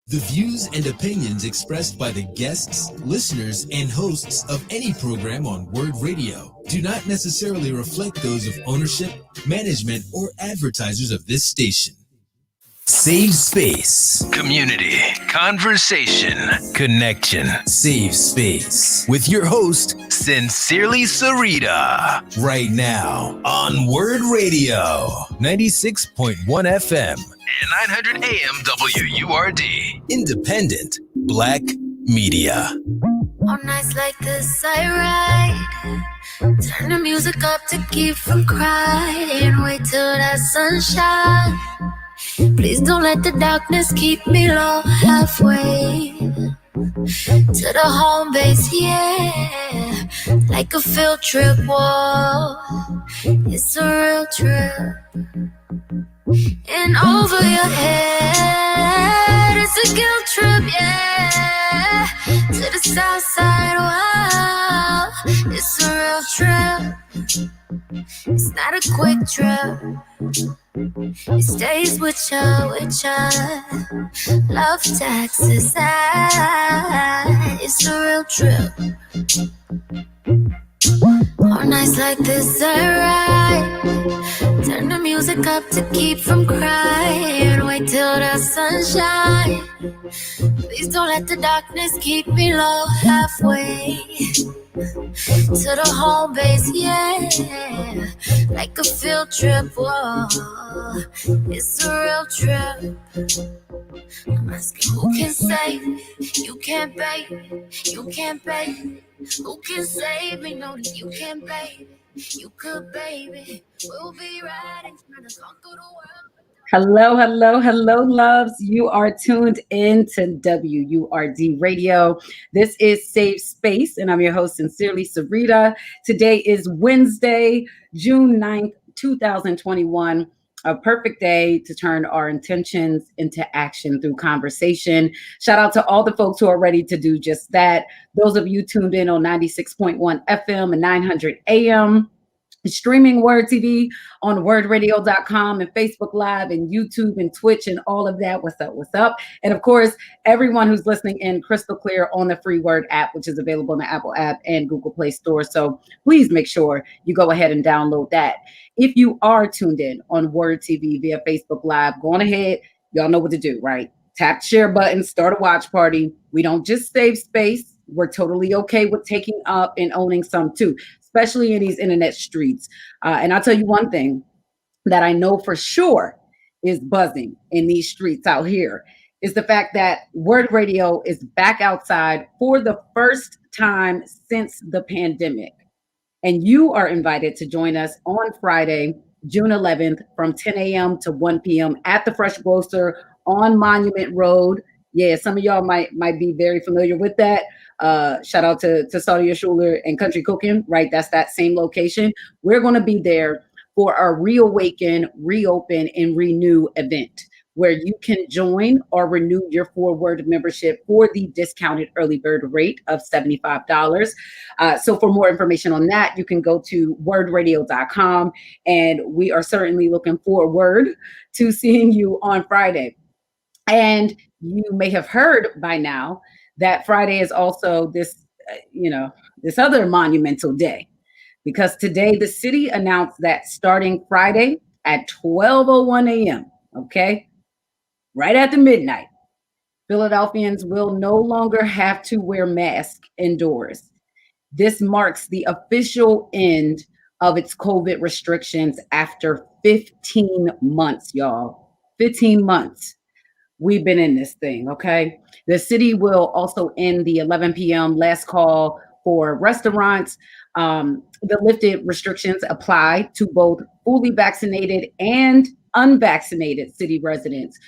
The views and opinions expressed by the guests, listeners, and hosts of any program on Word Radio do not necessarily reflect those of ownership, management, or advertisers of this station. Save space. Community. Conversation. Connection. Save space. With your host, Sincerely Syreeta. Right now on Word Radio. 96.1 FM. And 900 AM WURD. Independent Black Media. On nights like this I ride. Turn the music up to keep from crying. Wait till that sunshine. Please don't let the darkness keep me low halfway to the home base, yeah. Like a field trip, whoa. It's a real trip. And over your head, it's a guilt trip, yeah. To the south side, wow. It's a real trip. It's not a quick trip. It stays with ya, love taxes. It's a real trip. On nights like this I ride. Turn the music up to keep from crying. Wait till the sunshine. Please don't let the darkness keep me low halfway to the home base, yeah. Like a field trip, whoa. It's a real trip. I'm asking who can save me? You can't bait me. You can't bait me. Who can save me? No, you can't bait me. You could, baby. We'll be riding, trying to conquer the world. Hello, loves. You are tuned in to WURD Radio. This is Save Space, and I'm your host, Sincerely Syreeta. Today is Wednesday, June 9th, 2021. A perfect day to turn our intentions into action through conversation. Shout out to all the folks who are ready to do just that. Those of you tuned in on 96.1 FM and 900 AM. Streaming Word TV on wordradio.com and Facebook Live and YouTube and Twitch and all of that. What's up? And of course, everyone who's listening in crystal clear on the free Word app, which is available in the Apple app and Google Play Store. So please make sure you go ahead and download that. If you are tuned in on Word TV via Facebook Live, go on ahead. Y'all know what to do, right? Tap the share button, start a watch party. We don't just save space. We're totally okay with taking up and owning some too, especially in these internet streets. And I'll tell you one thing that I know for sure is buzzing in these streets out here is the fact that Word Radio is back outside for the first time since the pandemic. And you are invited to join us on Friday, June 11th from 10 a.m. to 1 p.m. at the Fresh Grocer on Monument Road. Yeah, some of y'all might be very familiar with that. Shout out to Saudia Schuler and Country Cooking, right? That's that same location. We're going to be there for our Reawaken, Reopen, and Renew event, where you can join or renew your 4-Word membership for the discounted early bird rate of $75. So for more information on that, you can go to wordradio.com, and we are certainly looking forward to seeing you on Friday. And you may have heard by now that Friday is also this other monumental day, because today the city announced that starting Friday at 12:01 a.m., okay, right after midnight, Philadelphians will no longer have to wear masks indoors. This marks the official end of its COVID restrictions after 15 months, y'all. 15 months. We've been in this thing, okay? The city will also end the 11 p.m. last call for restaurants. The lifted restrictions apply to both fully vaccinated and unvaccinated city residents.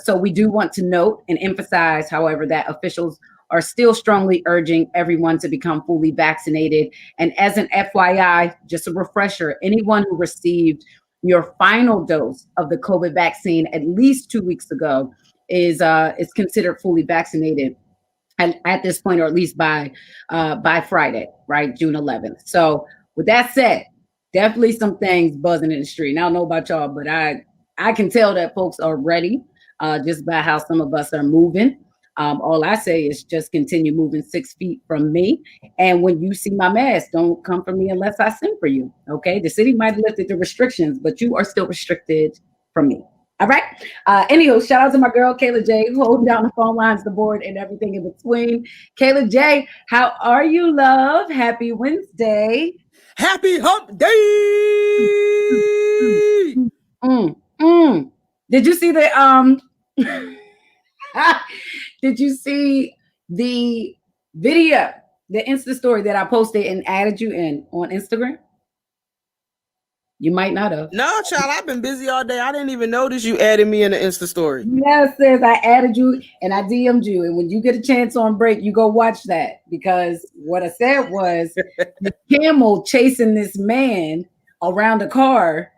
So we do want to note and emphasize, however, that officials are still strongly urging everyone to become fully vaccinated. And as an FYI, just a refresher, anyone who received your final dose of the COVID vaccine at least 2 weeks ago is considered fully vaccinated at this point, or at least by Friday, right, June 11th. So with that said, definitely some things buzzing in the street. And I don't know about y'all, but I can tell that folks are ready just by how some of us are moving. All I say is just continue moving 6 feet from me. And when you see my mask, don't come for me unless I send for you. Okay. The city might have lifted the restrictions, but you are still restricted from me. All right. Anywho, shout out to my girl Kayla J, holding down the phone lines, the board, and everything in between. Kayla J, how are you, love? Happy Wednesday. Happy hump day! Mm, mm. Did you see the did you see the video, the Insta story that I posted and added you in on Instagram? You might not have. No, child, I've been busy all day. I didn't even notice you added me in the Insta story. Yes, sis, I added you and I DM'd you. And when you get a chance on break, you go watch that. Because what I said was the camel chasing this man around a car,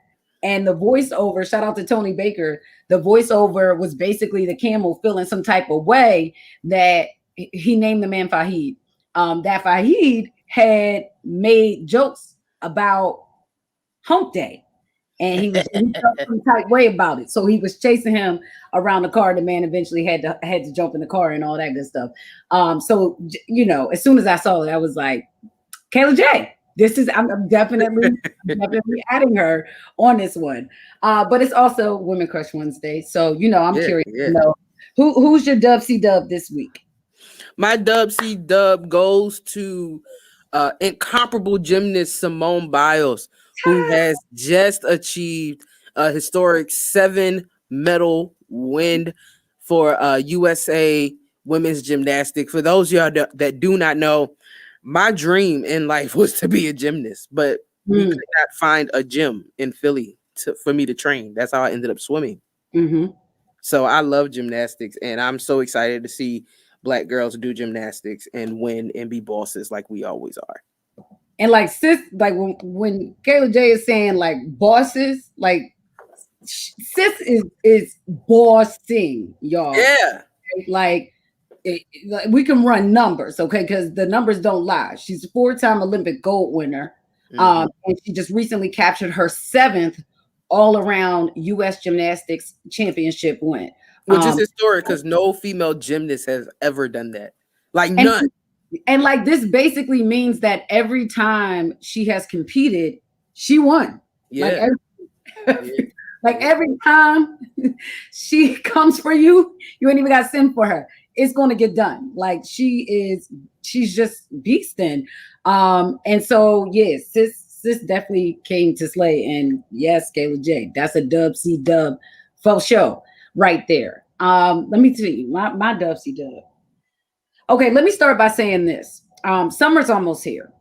and the voiceover, shout out to Tony Baker, the voiceover was basically the camel feeling some type of way that he named the man Fahid. That Fahid had made jokes about Hump Day, and he felt some type way about it. So he was chasing him around the car. The man eventually had to jump in the car and all that good stuff. So as soon as I saw it, I was like, Kayla J, I'm definitely adding her on this one. But it's also Women Crush Wednesday, so I'm curious to know who's your Dub C Dub this week. My Dub C Dub goes to incomparable gymnast Simone Biles, who has just achieved a historic 7-medal win for USA women's gymnastics. For those of y'all that do not know, my dream in life was to be a gymnast, but we could not find a gym in Philly for me to train. That's how I ended up swimming. Mm-hmm. So I love gymnastics, and I'm so excited to see Black girls do gymnastics and win and be bosses like we always are. And like sis, like when Kayla J is saying like bosses, like sis is bossing, y'all. Yeah. Like we can run numbers, okay? Because the numbers don't lie. She's a 4-time Olympic gold winner. And she just recently captured her 7th all-around U.S. gymnastics championship win. Which is historic because no female gymnast has ever done that. Like none. And like this basically means that every time she has competed, she won. Yeah. Like every time she comes for you, you ain't even got to send for her. It's going to get done. Like she's just beasting. And so yes, sis definitely came to slay. And yes, Kayla J, that's a Dub C Dub for sure right there. Let me tell you my Dub C Dub. Okay, let me start by saying this. Summer's almost here.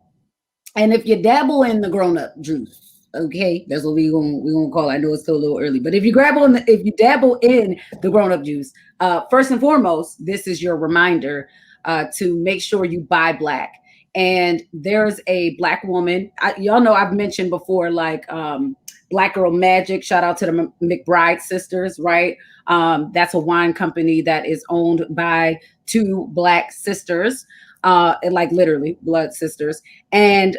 And if you dabble in the grown-up juice, okay, that's what we're gonna call it. I know it's still a little early, but if you dabble in the grown-up juice, first and foremost, this is your reminder to make sure you buy Black. And there's a Black woman. Y'all know I've mentioned before, like Black Girl Magic. Shout out to the McBride sisters, right? That's a wine company that is owned by 2 Black sisters, like literally blood sisters. And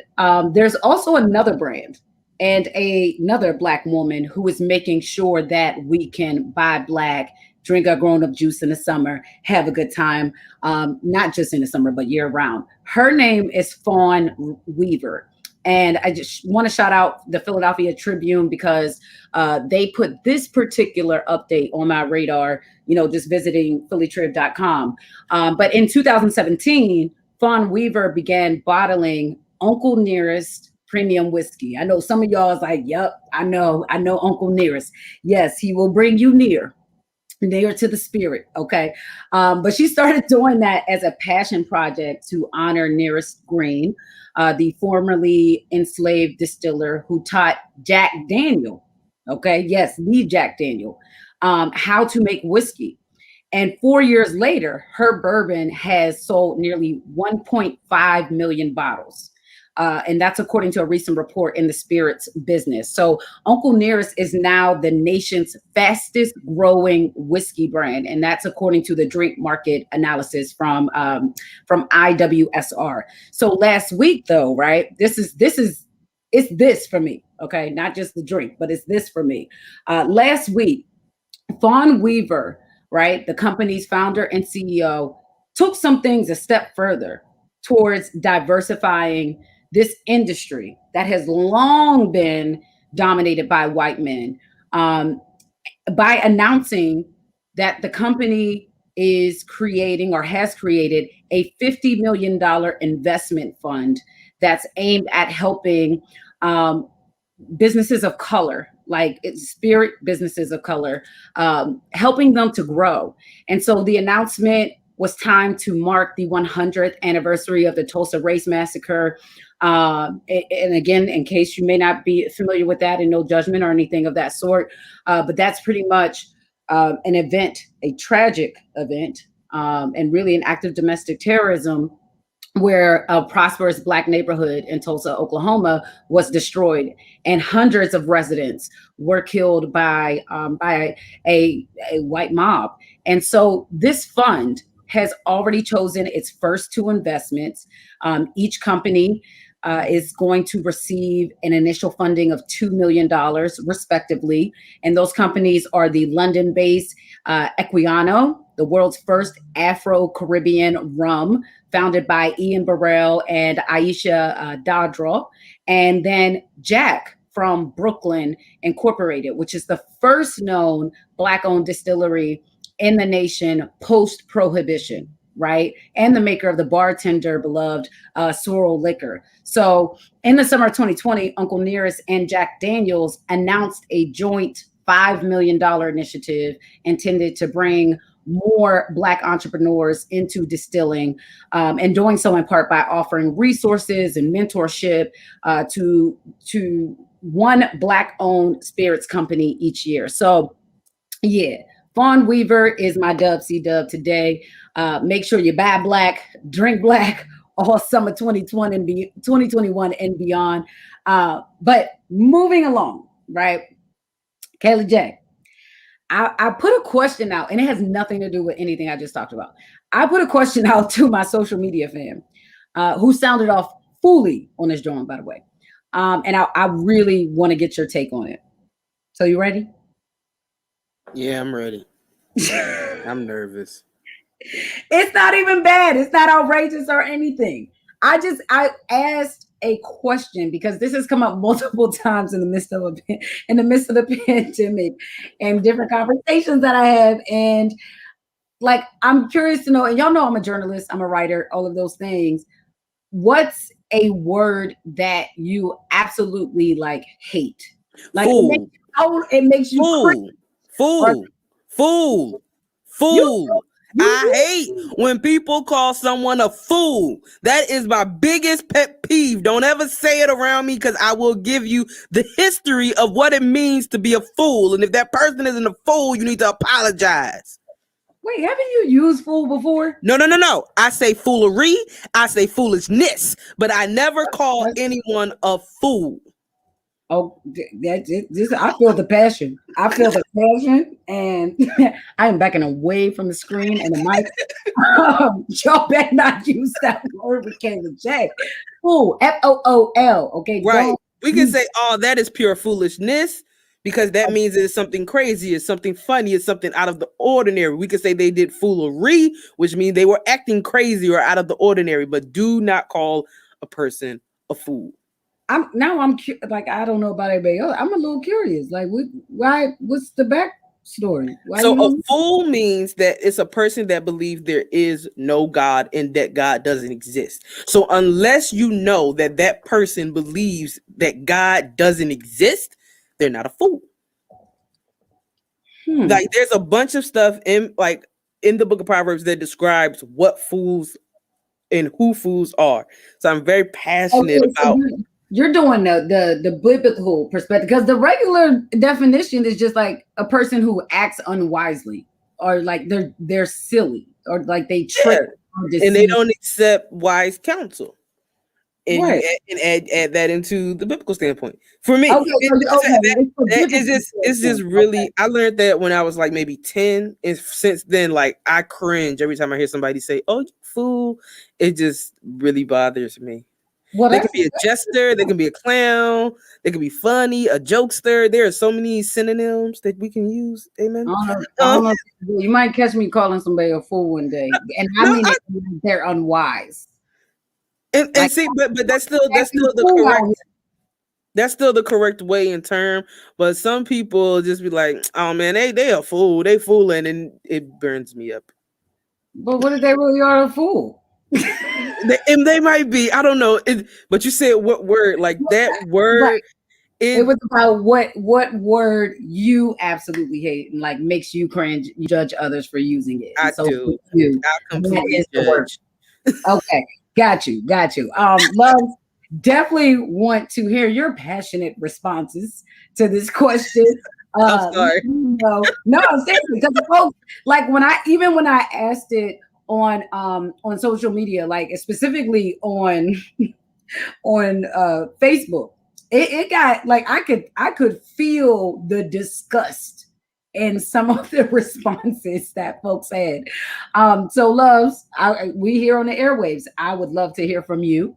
there's also another brand and another Black woman who is making sure that we can buy Black, drink our grown-up juice in the summer, have a good time, not just in the summer, but year round. Her name is Fawn Weaver. And I just want to shout out the Philadelphia Tribune because they put this particular update on my radar, just visiting phillytrib.com. But in 2017, Fawn Weaver began bottling Uncle Nearest premium whiskey. I know some of y'all is like, yep, I know Uncle Nearest. Yes, he will bring you near to the spirit, okay? But she started doing that as a passion project to honor Nearest Green, the formerly enslaved distiller who taught Jack Daniel, okay? Yes, the Jack Daniel, how to make whiskey. And 4 years later, her bourbon has sold nearly 1.5 million bottles. And that's according to a recent report in the spirits business. So Uncle Nearest is now the nation's fastest growing whiskey brand. And that's according to the drink market analysis from IWSR. So last week though, right, it's this for me. Okay. Not just the drink, but it's this for me. Last week, Fawn Weaver right, the company's founder and CEO, took some things a step further towards diversifying this industry that has long been dominated by white men, um, by announcing that the company is creating or has created a $50 million investment fund that's aimed at helping um, businesses of color, like spirit businesses of color, helping them to grow. And so the announcement was timed to mark the 100th anniversary of the Tulsa Race Massacre. And again, in case you may not be familiar with that, and no judgment or anything of that sort, but that's pretty much an event, a tragic event, and really an act of domestic terrorism where a prosperous Black neighborhood in Tulsa, Oklahoma, was destroyed, and hundreds of residents were killed by a white mob. And so this fund has already chosen its first two investments. Each company is going to receive an initial funding of $2 million, respectively. And those companies are the London-based Equiano, the world's first Afro-Caribbean rum, founded by Ian Burrell and Aisha Dadra, and then Jack from Brooklyn Incorporated, which is the first known Black-owned distillery in the nation post-prohibition, right? And the maker of the bartender beloved Sorrel liquor. So in the summer of 2020, Uncle Nearest and Jack Daniels announced a joint $5 million initiative intended to bring more Black entrepreneurs into distilling, and doing so in part by offering resources and mentorship to one Black-owned spirits company each year. So yeah, Fawn Weaver is my dub C-dub today. Make sure you buy Black, drink Black all summer 2020 and 2021 and beyond. But moving along, right? Kayla J, I put a question out, and it has nothing to do with anything I just talked about. I put a question out to my social media fam, who sounded off fully on this drawing, by the way. And I really want to get your take on it. So you ready? Yeah, I'm ready. I'm nervous. It's not even bad. It's not outrageous or anything. I asked a question because this has come up multiple times in the midst of the pandemic and different conversations that I have. And like, I'm curious to know, and y'all know I'm a journalist, I'm a writer, all of those things. What's a word that you absolutely like hate? Like fool. It makes you fool. Fool. Fool. Fool. I hate when people call someone a fool. That is my biggest pet peeve. Don't ever say it around me, because I will give you the history of what it means to be a fool. And if that person isn't a fool, you need to apologize. Wait, haven't you used fool before? No. I say foolery. I say foolishness. But I never call anyone a fool. Oh, I feel the passion. And I am backing away from the screen and the mic. Y'all better not use that word with Kayla J. Fool, F-O-O-L. Okay, right. We can say, "Oh, that is pure foolishness," because that means it's something crazy, it's something funny, it's something out of the ordinary. We could say they did foolery, which means they were acting crazy or out of the ordinary. But do not call a person a fool. I don't know about everybody else. I'm a little curious. Like, what's the backstory? So a fool means that it's a person that believes there is no God and that God doesn't exist. So unless you know that that person believes that God doesn't exist, they're not a fool. Like, there's a bunch of stuff in the book of Proverbs that describes what fools and who fools are. So I'm very passionate about. You're doing the biblical perspective, because the regular definition is just like a person who acts unwisely, or like they're silly, or like they trick, and they don't accept wise counsel. And right. you add that into the biblical standpoint. For me, it's just really. I learned that when I was like maybe 10, and since then, like, I cringe every time I hear somebody say, "Oh, you fool." It just really bothers me. Well, They can be a jester, they can be a clown, they can be funny, a jokester. There are so many synonyms that we can use. Amen. I don't know. You might catch me calling somebody a fool one day, and I mean it, they're unwise. And like, see, but that's still the correct. That's still the correct way and term. But some people just be like, "Oh man, they a fool. They fooling," and it burns me up. But what if they really are a fool? they might be. I don't know. But you said what word? Like that word. Right. It was about what word you absolutely hate and like makes you cringe. You judge others for using it. I do. I completely judge. Okay, got you. Love, definitely want to hear your passionate responses to this question. I'm sorry. No, seriously, because folks, like when I asked it on social media, like specifically on Facebook, it got like I could feel the disgust in some of the responses that folks had. So loves, we here on the airwaves. I would love to hear from you.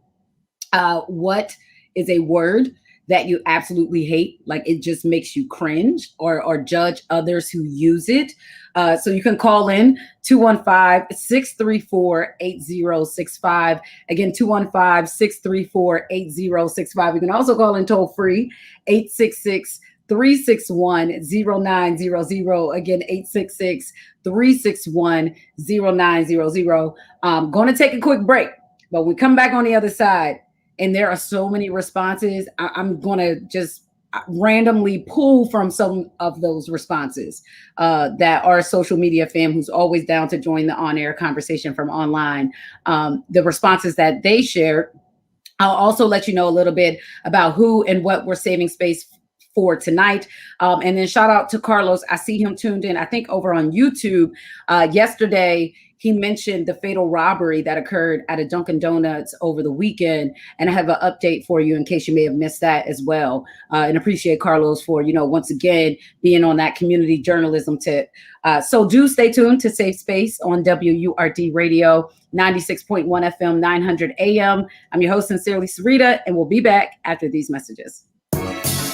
What is a word that you absolutely hate? Like it just makes you cringe or judge others who use it. So you can call in 215-634-8065. Again, 215-634-8065. You can also call in toll free 866-361-0900. Again, 866-361-0900. Going to take a quick break, but we come back on the other side. And there are so many responses. I'm going to just randomly pull from some of those responses that our social media fam, who's always down to join the on-air conversation from online, the responses that they shared. I'll also let you know a little bit about who and what we're saving space for tonight. And then shout out to Carlos. I see him tuned in, I think over on YouTube. Yesterday, he mentioned the fatal robbery that occurred at a Dunkin' Donuts over the weekend. And I have an update for you in case you may have missed that as well. And appreciate Carlos for, once again, being on that community journalism tip. So do stay tuned to Safe Space on WURD Radio, 96.1 FM, 900 AM. I'm your host, Sincerely Syreeta, and we'll be back after these messages.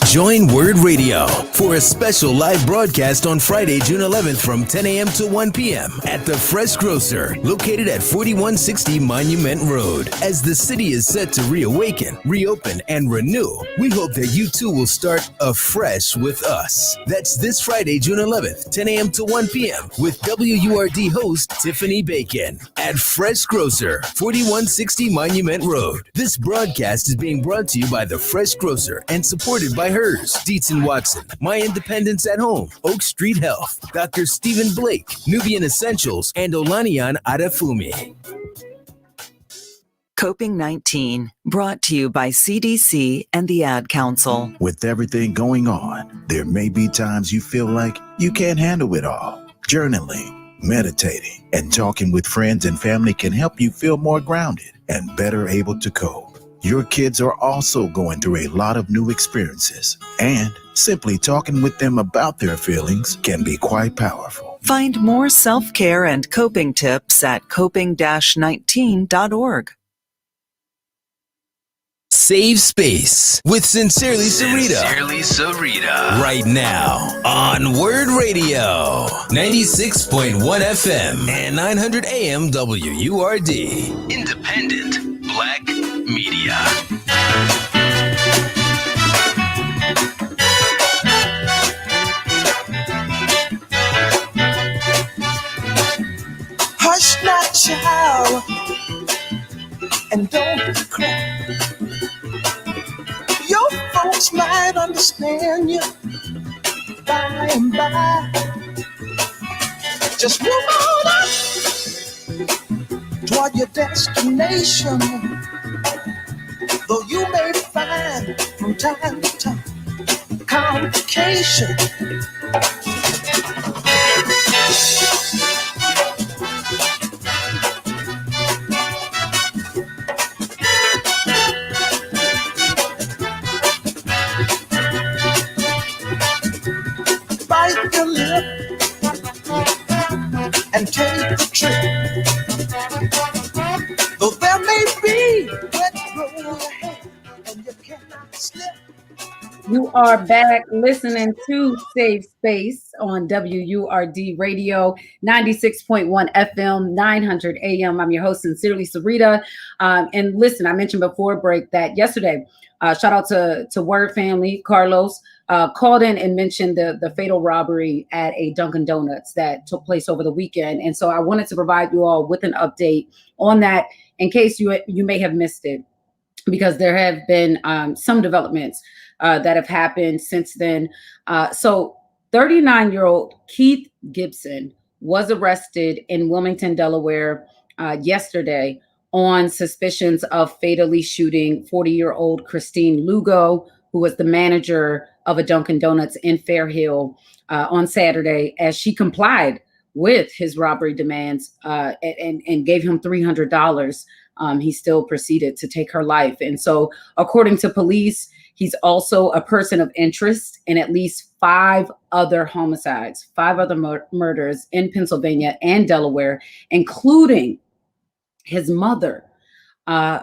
Join Word Radio for a special live broadcast on Friday, June 11th from 10 a.m. to 1 p.m. at the Fresh Grocer, located at 4160 Monument Road. As the city is set to reawaken, reopen, and renew, we hope that you too will start afresh with us. That's this Friday, June 11th, 10 a.m. to 1 p.m. with WURD host Tiffany Bacon at Fresh Grocer, 4160 Monument Road. This broadcast is being brought to you by the Fresh Grocer and supported by Dietz & Watson, My Independence at Home, Oak Street Health, Dr. Stephen Blake, Nubian Essentials, and Olaniyan Adefumi. Coping 19, brought to you by CDC and the Ad Council. With everything going on, there may be times you feel like you can't handle it all. Journaling, meditating, and talking with friends and family can help you feel more grounded and better able to cope. Your kids are also going through a lot of new experiences, and simply talking with them about their feelings can be quite powerful. Find more self-care and coping tips at coping-19.org. Save Space with Sincerely Syreeta. Right now on Word Radio, 96.1 FM and 900 AM WURD. Independent Black Media. Hush not, child, and don't cry. Your folks might understand you by and by. Just move on up toward your destination. Though you may find from time to time complication. Bite your lip and take the trip. Though there may be wet road ahead. You are back listening to Safe Space on WURD Radio, 96.1 FM, 900 AM. I'm your host, sincerely, Syreeta. And listen, I mentioned before break that yesterday, shout out to Word family, Carlos, called in and mentioned the fatal robbery at a Dunkin' Donuts that took place over the weekend. And so I wanted to provide you all with an update on that in case you may have missed it, because there have been some developments that have happened since then. So 39-year-old Keith Gibson was arrested in Wilmington, Delaware yesterday on suspicions of fatally shooting 40-year-old Christine Lugo, who was the manager of a Dunkin' Donuts in Fair Hill on Saturday, as she complied with his robbery demands and gave him $300. He still proceeded to take her life. And so, according to police, he's also a person of interest in at least 5 other homicides, 5 other murders in Pennsylvania and Delaware, including his mother,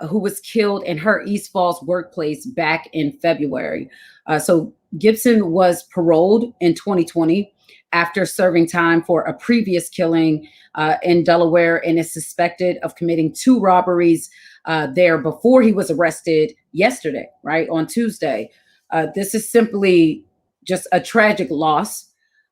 who was killed in her East Falls workplace back in February. So Gibson was paroled in 2020 after serving time for a previous killing in Delaware, and is suspected of committing 2 robberies there before he was arrested yesterday, right, on Tuesday. This is simply just a tragic loss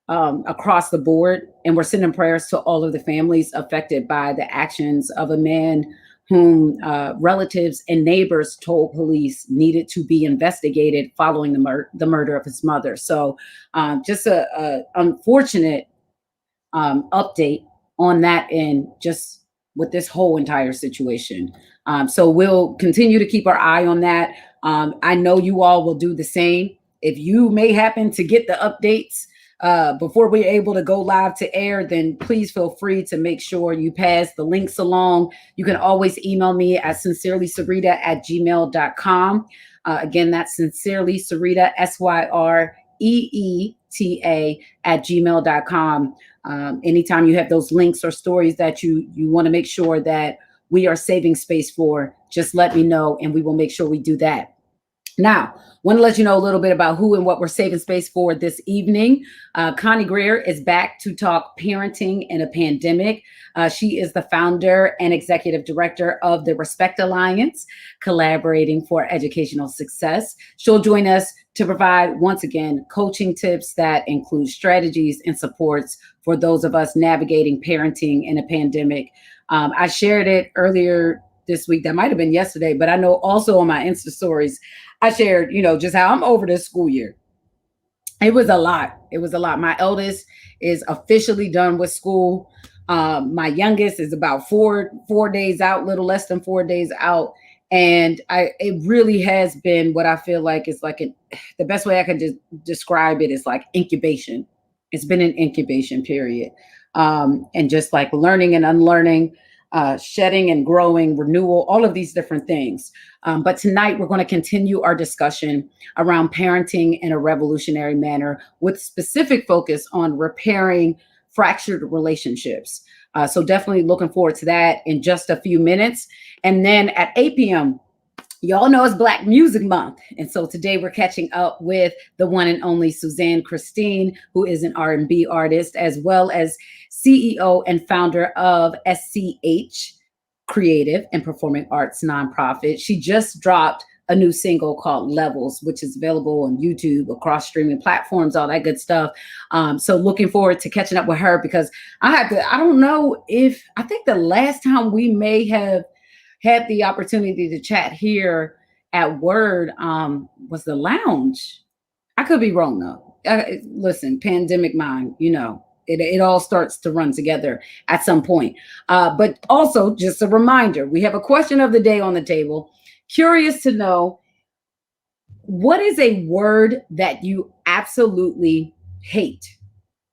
across the board, and we're sending prayers to all of the families affected by the actions of a man whom relatives and neighbors told police needed to be investigated following the murder of his mother. So just a unfortunate update on that end, just with this whole entire situation. So we'll continue to keep our eye on that. I know you all will do the same. If you may happen to get the updates before we're able to go live to air, then please feel free to make sure you pass the links along. You can always email me at sincerelysyreeta@gmail.com. Again, that's sincerely Syreeta, SYREETA @gmail.com. Anytime you have those links or stories that you want to make sure that we are saving space for, just let me know and we will make sure we do that. Now, want to let you know a little bit about who and what we're saving space for this evening. Connie Greer is back to talk parenting in a pandemic. She is the founder and executive director of the Respect Alliance, collaborating for educational success. She'll join us to provide, once again, coaching tips that include strategies and supports for those of us navigating parenting in a pandemic. I shared it earlier this week. That might have been yesterday, but I know also on my Insta stories, I shared, just how I'm over this school year. It was a lot. My eldest is officially done with school. My youngest is about four days out, little less than 4 days out. And it really has been what I feel like is like the best way I can just describe it is like incubation. It's been an incubation period. And just like learning and unlearning, shedding and growing, renewal, all of these different things. But tonight we're going to continue our discussion around parenting in a revolutionary manner with specific focus on repairing fractured relationships. So definitely looking forward to that in just a few minutes. And then at 8 p.m., y'all know it's Black Music Month. And so today we're catching up with the one and only Suzanne Christine, who is an R&B artist, as well as CEO and founder of SCH Creative and Performing Arts nonprofit. She just dropped a new single called Levels, which is available on YouTube, across streaming platforms, all that good stuff. So looking forward to catching up with her, because I think the last time we may have had the opportunity to chat here at Word was the lounge. I could be wrong though. Listen, pandemic mind, it all starts to run together at some point. But also just a reminder, we have a question of the day on the table. Curious to know, what is a word that you absolutely hate?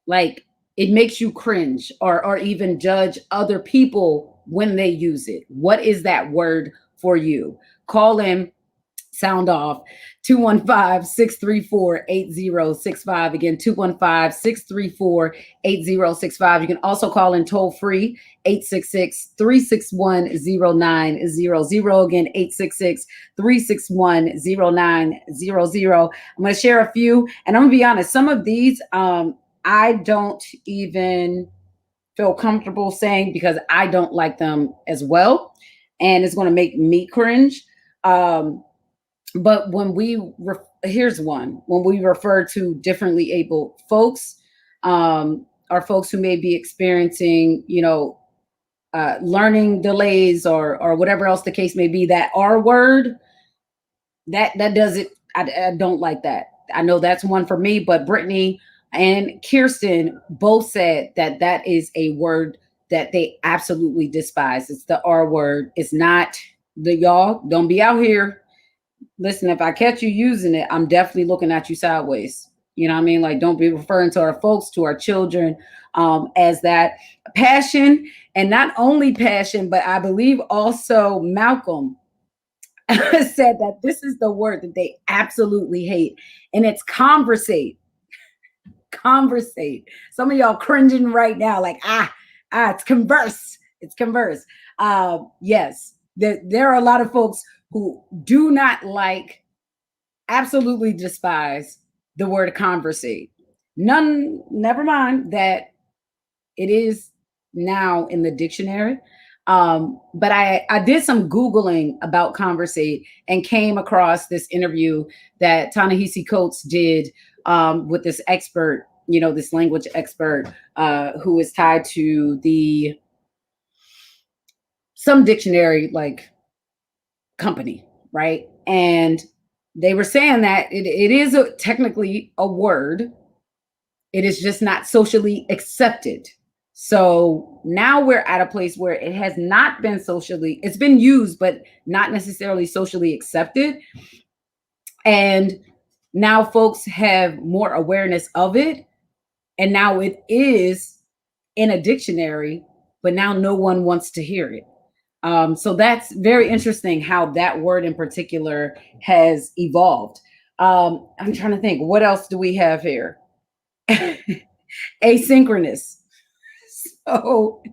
Like it makes you cringe or even judge other people when they use it. What is that word for you? Call in sound off. 215-634-8065. Again, 215-634-8065. You can also call in toll free 866-361-0900. Again, 866-361-0900. I'm going to share a few, and I'm going to be honest, some of these I don't even feel comfortable saying because I don't like them as well, and it's going to make me cringe. But when here's one, when we refer to differently able folks, or folks who may be experiencing, learning delays or whatever else the case may be, that R word, that does it. I don't like that. I know that's one for me, but Brittany and Kirsten both said that is a word that they absolutely despise. It's the R word. It's not the y'all. Don't be out here. Listen, if I catch you using it, I'm definitely looking at you sideways. You know what I mean? Like, don't be referring to our folks, to our children, as that. Passion, and not only passion, but I believe also Malcolm said that this is the word that they absolutely hate, and it's conversate. Conversate. Some of y'all cringing right now, like, it's converse. It's converse. Yes, there are a lot of folks who do not like, absolutely despise the word conversate. Never mind that it is now in the dictionary. But I did some Googling about conversate and came across this interview that Ta-Nehisi Coates did with this expert, this language expert who is tied to some dictionary like company, right? And they were saying that it is technically a word. It is just not socially accepted. So now we're at a place where it has not been it's been used, but not necessarily socially accepted. And now folks have more awareness of it. And now it is in a dictionary, but now no one wants to hear it. So that's very interesting how that word in particular has evolved. I'm trying to think, what else do we have here? Asynchronous. So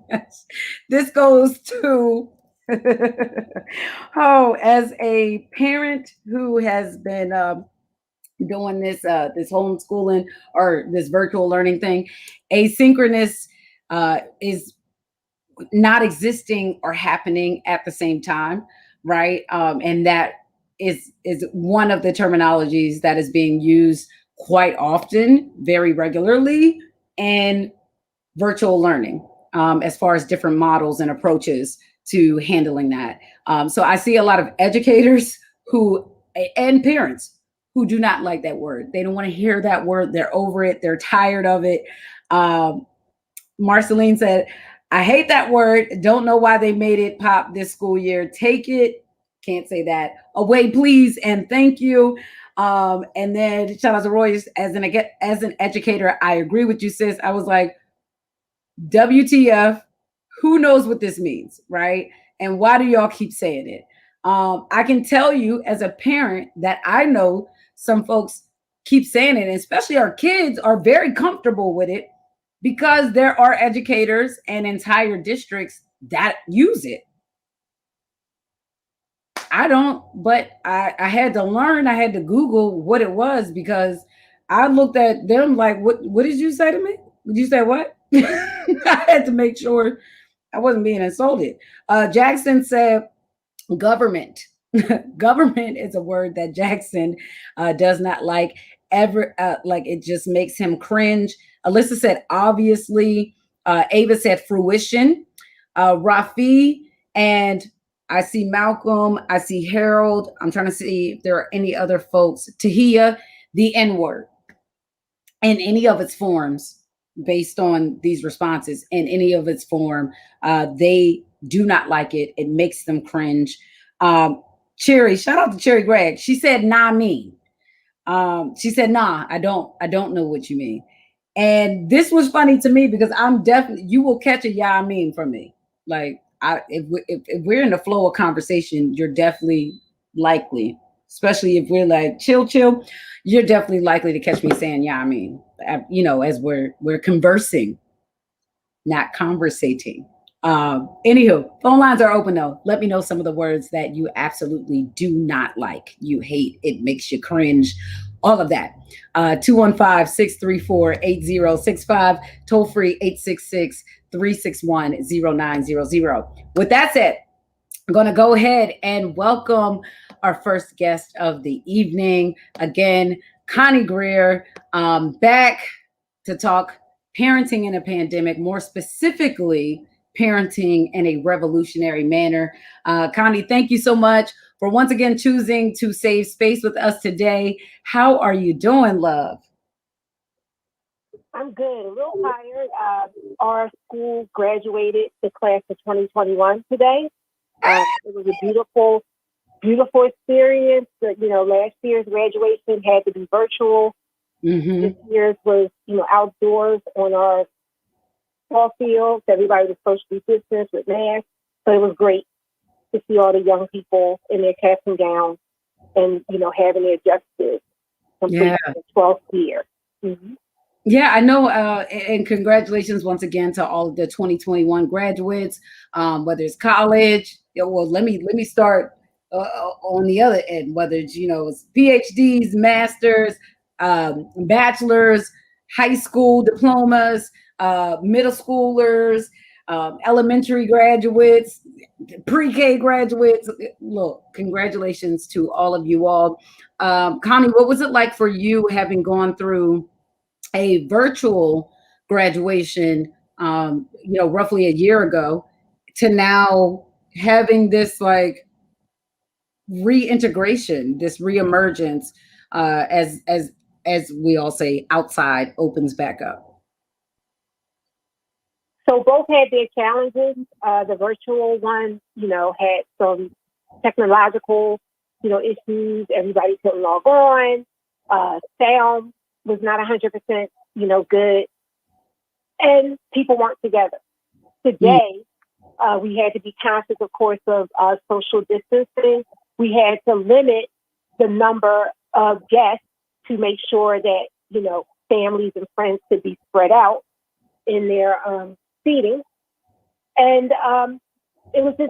this goes to, as a parent who has been doing this homeschooling or this virtual learning thing, asynchronous is not existing or happening at the same time, right? And that is one of the terminologies that is being used quite often, very regularly, in virtual learning, as far as different models and approaches to handling that. So I see a lot of educators and parents who do not like that word. They don't want to hear that word. They're over it. They're tired of it. Marceline said, I hate that word. Don't know why they made it pop this school year. Take it, can't say that, away, please, and thank you. And then shout out to Royce, as an educator, I agree with you, sis. I was like, WTF, who knows what this means, right? And why do y'all keep saying it? I can tell you as a parent that I know some folks keep saying it, and especially our kids are very comfortable with it because there are educators and entire districts that use it. I don't, but I had to learn, I had to Google what it was because I looked at them like, what did you say to me? Did you say what? I had to make sure I wasn't being insulted. Jackson said government. Government is a word that Jackson does not like ever. Like it just makes him cringe. Alyssa said, obviously. Ava said fruition. Rafi, and I see Malcolm. I see Harold. I'm trying to see if there are any other folks. Tahia, the N-word in any of its forms. Based on these responses in any of its form, they do not like it. It makes them cringe. Cherry, shout out to Cherry Gregg. She said, nah, mean. She said, nah, I don't know what you mean. And this was funny to me because I'm definitely, you will catch a yeah, I mean from me. Like if we're in the flow of conversation, you're definitely likely especially if we're like chill, you're definitely likely to catch me saying, yeah, I mean, as we're conversing, not conversating. Anywho, phone lines are open though. Let me know some of the words that you absolutely do not like, you hate, it makes you cringe, all of that. 215-634-8065, toll free 866-361-0900. With that said, I'm going to go ahead and welcome our first guest of the evening. Again, Connie Greer, back to talk parenting in a pandemic, more specifically, parenting in a revolutionary manner. Connie, thank you so much for once again choosing to save space with us today. How are you doing, love? I'm good. A little tired. Our school graduated the class of 2021 today. It was a beautiful, beautiful experience. Last year's graduation had to be virtual. Mm-hmm. This year's was, outdoors on our ball fields. Everybody was socially distanced with masks. So it was great to see all the young people in their caps and gowns and, having their justice complete the 12th year. Mm-hmm. Yeah, I know. And congratulations once again to all of the 2021 graduates, whether it's college. Well, let me start on the other end, whether it's, it's PhDs, masters, bachelors, high school diplomas, middle schoolers, elementary graduates, pre-K graduates. Look, congratulations to all of you all. Connie, what was it like for you having gone through a virtual graduation, roughly a year ago, to now having this like reintegration, this reemergence, as we all say, outside opens back up? So both had their challenges. The virtual one, had some technological, issues. Everybody couldn't log on. Sound was not 100%, good. And people weren't together. Today, we had to be conscious, of course, of social distancing. We had to limit the number of guests to make sure that, families and friends could be spread out in their seating. And it's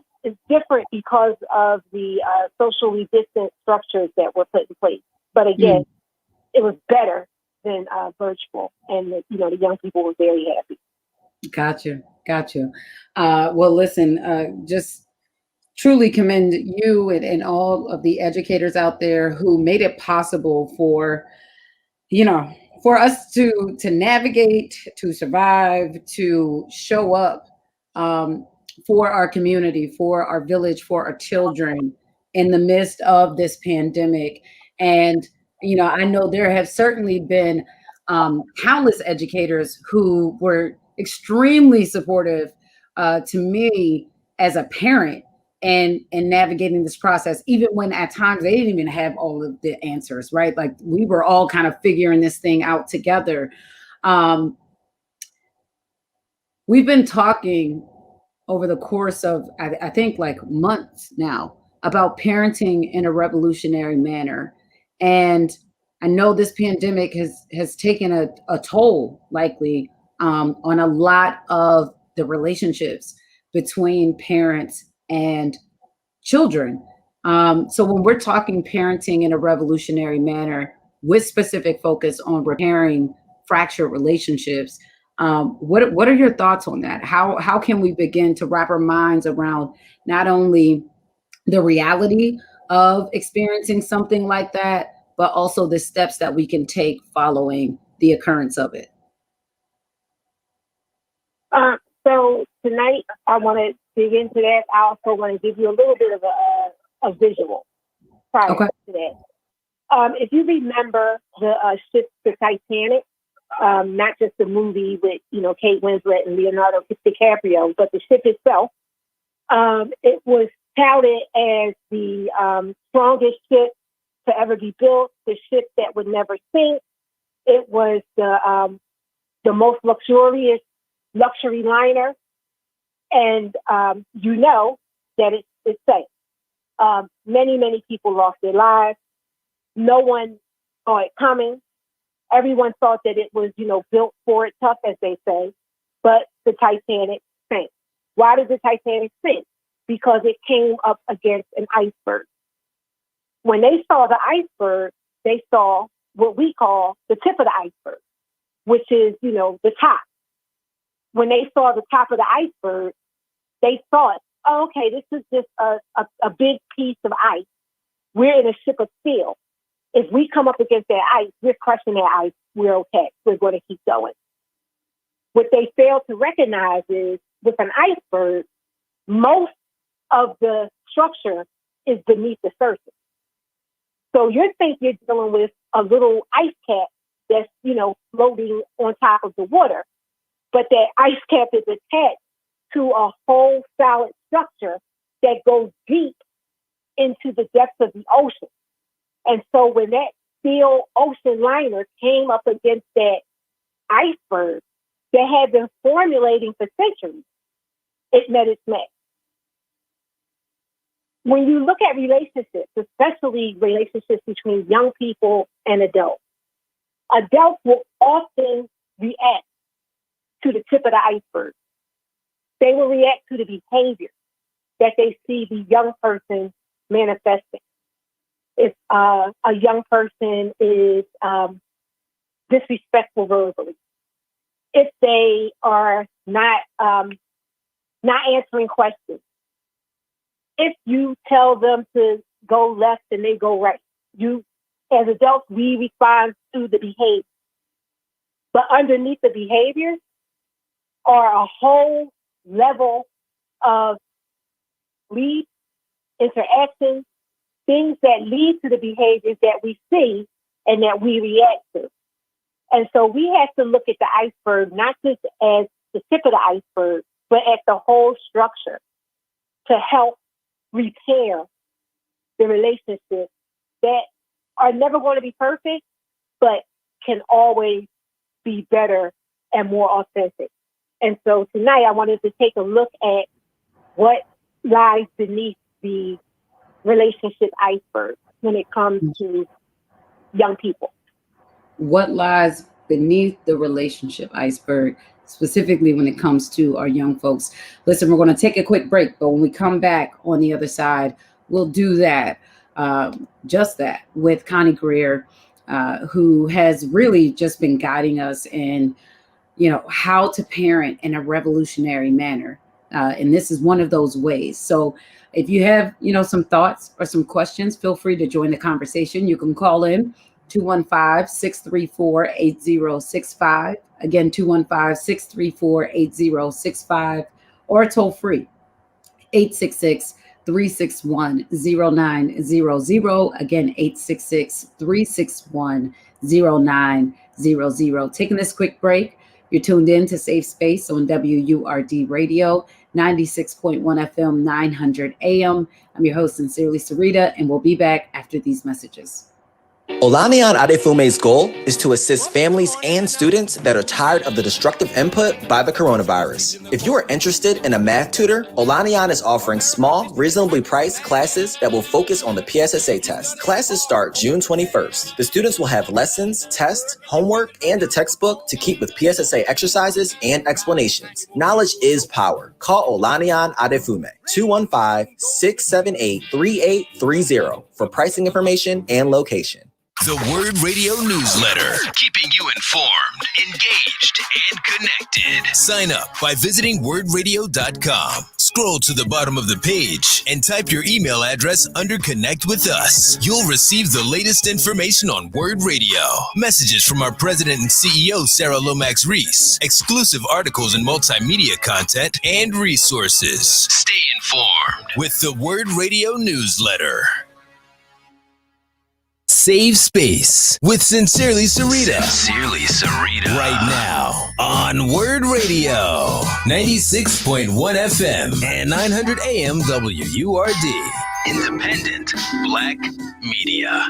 different because of the socially distant structures that were put in place. But again, it was better than virtual, and the young people were very happy. Gotcha. Well, listen, just truly commend you and all of the educators out there who made it possible for us to navigate, to survive, to show up for our community, for our village, for our children in the midst of this pandemic. And I know there have certainly been countless educators who were extremely supportive to me as a parent and navigating this process, even when at times they didn't even have all of the answers, right? Like we were all kind of figuring this thing out together. We've been talking over the course of, I think, like months now about parenting in a revolutionary manner. And I know this pandemic has taken a toll, likely, on a lot of the relationships between parents and children. So when we're talking parenting in a revolutionary manner with specific focus on repairing fractured relationships, what are your thoughts on that? How can we begin to wrap our minds around not only the reality of experiencing something like that, but also the steps that we can take following the occurrence of it? So tonight I want to dig into that. I also want to give you a little bit of a visual prior to that. If you remember the ship, the Titanic, not just the movie with Kate Winslet and Leonardo DiCaprio, but the ship itself, it was touted as the strongest ship to ever be built, the ship that would never sink. It was the most luxurious luxury liner, and that it's safe. Many people lost their lives. No one saw it coming. Everyone thought that it was, built for it, tough as they say, but the Titanic sank. Why did the Titanic sink? Because it came up against an iceberg. When they saw the iceberg, they saw what we call the tip of the iceberg, which is, the top. When they saw the top of the iceberg, they thought, oh, okay, this is just a big piece of ice. We're in a ship of steel. If we come up against that ice, we're crushing that ice. We're okay. We're going to keep going. What they failed to recognize is with an iceberg, most of the structure is beneath the surface. So you think you're dealing with a little ice cap that's, floating on top of the water, but that ice cap is attached to a whole solid structure that goes deep into the depths of the ocean. And so when that steel ocean liner came up against that iceberg that had been formulating for centuries, it met its match. When you look at relationships, especially relationships between young people and adults will often react to the tip of the iceberg. They will react to the behavior that they see the young person manifesting. If a young person is disrespectful verbally, if they are not answering questions, if you tell them to go left and they go right, as adults, we respond to the behavior. But underneath the behavior are a whole level of lead interactions, things that lead to the behaviors that we see and that we react to. And so we have to look at the iceberg, not just as the tip of the iceberg, but at the whole structure to help repair the relationships that are never going to be perfect, but can always be better and more authentic. And so tonight I wanted to take a look at what lies beneath the relationship iceberg when it comes to young people. What lies beneath the relationship iceberg, specifically when it comes to our young folks? Listen, we're going to take a quick break, but when we come back on the other side, we'll do that, just that, with Connie Greer, who has really just been guiding us in, how to parent in a revolutionary manner. And this is one of those ways. So if you have, some thoughts or some questions, feel free to join the conversation. You can call in 215-634-8065. Again, 215-634-8065, or toll free 866-361-0900. Again, 866-361-0900. Taking this quick break. You're tuned in to Safe Space on WURD Radio, 96.1 FM, 900 AM. I'm your host, sincerely, Syreeta, and we'll be back after these messages. Olaniyan Adefume's goal is to assist families and students that are tired of the destructive input by the coronavirus. If you are interested in a math tutor, Olaniyan is offering small, reasonably priced classes that will focus on the PSSA test. Classes start June 21st. The students will have lessons, tests, homework, and a textbook to keep with PSSA exercises and explanations. Knowledge is power. Call Olaniyan Adefume, 215-678-3830 for pricing information and location. The Word Radio newsletter, keeping you informed, engaged, and connected. Sign up by visiting wordradio.com. Scroll to the bottom of the page and type your email address under Connect with Us. You'll receive the latest information on Word Radio, messages from our president and CEO, Sarah Lomax Reese, exclusive articles and multimedia content, and resources. Stay informed with the Word Radio newsletter. Save Space with Sincerely Syreeta. Sincerely Syreeta. Right now on Word Radio, 96.1 FM and 900 AM WURD. Independent Black Media.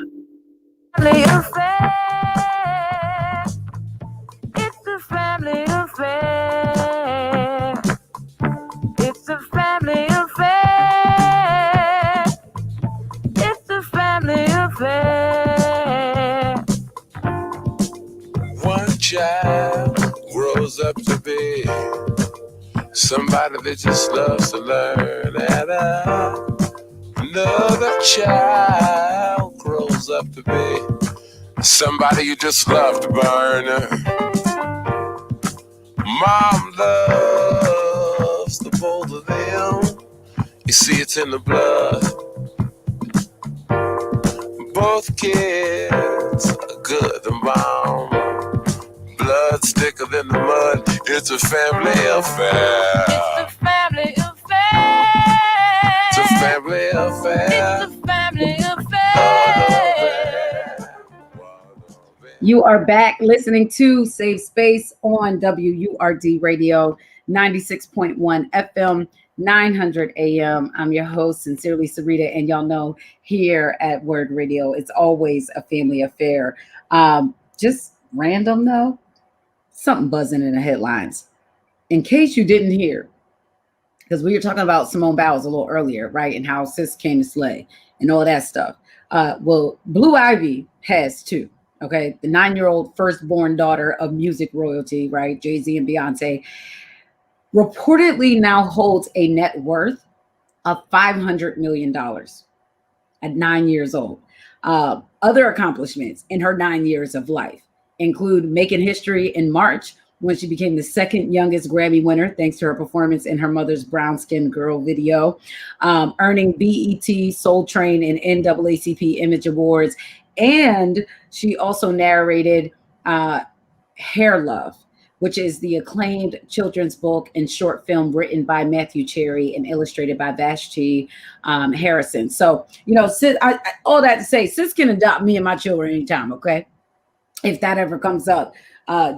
Family affair. It's a family affair. It's a family affair. It's a family affair. that just loves to learn, and another child grows up to be somebody you just love to burn. Mom loves the both of them. You see, it's in the blood. Both kids are good and bound. Blood's thicker than the mud. It's a family affair. It's a family affair. It's a family affair. It's a family affair. You are back listening to Safe Space on WURD Radio, 96.1 FM, 900 AM. I'm your host, Sincerely Syreeta, and y'all know here at Word Radio, it's always a family affair. Just random though, something buzzing in the headlines. In case you didn't hear, because we were talking about Simone Biles a little earlier, right? And how sis came to slay and all that stuff. Well, Blue Ivy has too. Okay, the 9-year-old firstborn daughter of music royalty, right? Jay-Z and Beyonce, reportedly now holds a net worth of $500 million at 9 years old. Other accomplishments in her 9 years of life include making history in March when she became the second youngest Grammy winner, thanks to her performance in her mother's Brown Skin Girl video, earning BET, Soul Train, and NAACP Image Awards. And she also narrated Hair Love, which is the acclaimed children's book and short film written by Matthew Cherry and illustrated by Vashti Harrison. So, you know, sis, all that to say, sis can adopt me and my children anytime, okay? If that ever comes up,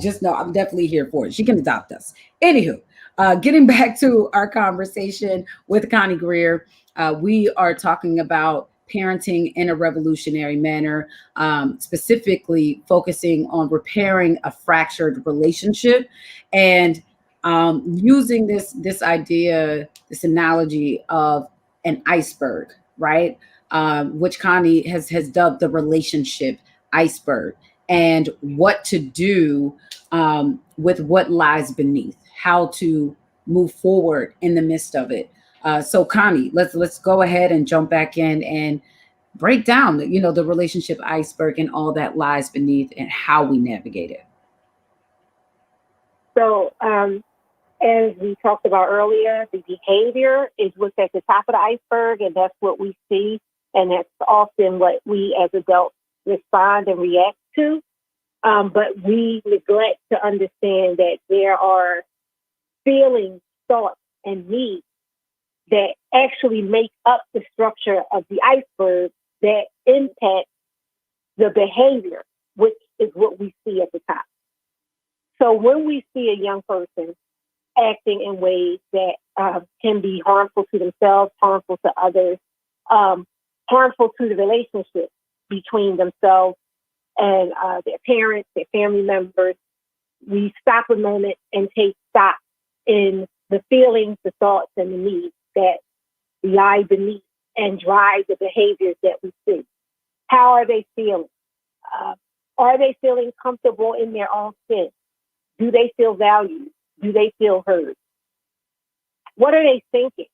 just know I'm definitely here for it. She can adopt us. Anywho, getting back to our conversation with Connie Greer, we are talking about parenting in a revolutionary manner, specifically focusing on repairing a fractured relationship and using this idea, this analogy of an iceberg, right? Which Connie has dubbed the relationship iceberg, and what to do with what lies beneath, how to move forward in the midst of it. So Connie, let's go ahead and jump back in and break down the relationship iceberg and all that lies beneath and how we navigate it. So as we talked about earlier, the behavior is what's at the top of the iceberg, and that's what we see, and that's often what we as adults respond and react to. But we neglect to understand that there are feelings, thoughts, and needs that actually make up the structure of the iceberg that impact the behavior, which is what we see at the top. So when we see a young person acting in ways that can be harmful to themselves, harmful to others, harmful to the relationship between themselves and their parents, their family members, we stop a moment and take stock in the feelings, the thoughts, and the needs that lie beneath and drive the behaviors that we see. How are they feeling? Are they feeling comfortable in their own skin? Do they feel valued? Do they feel heard? What are they thinking?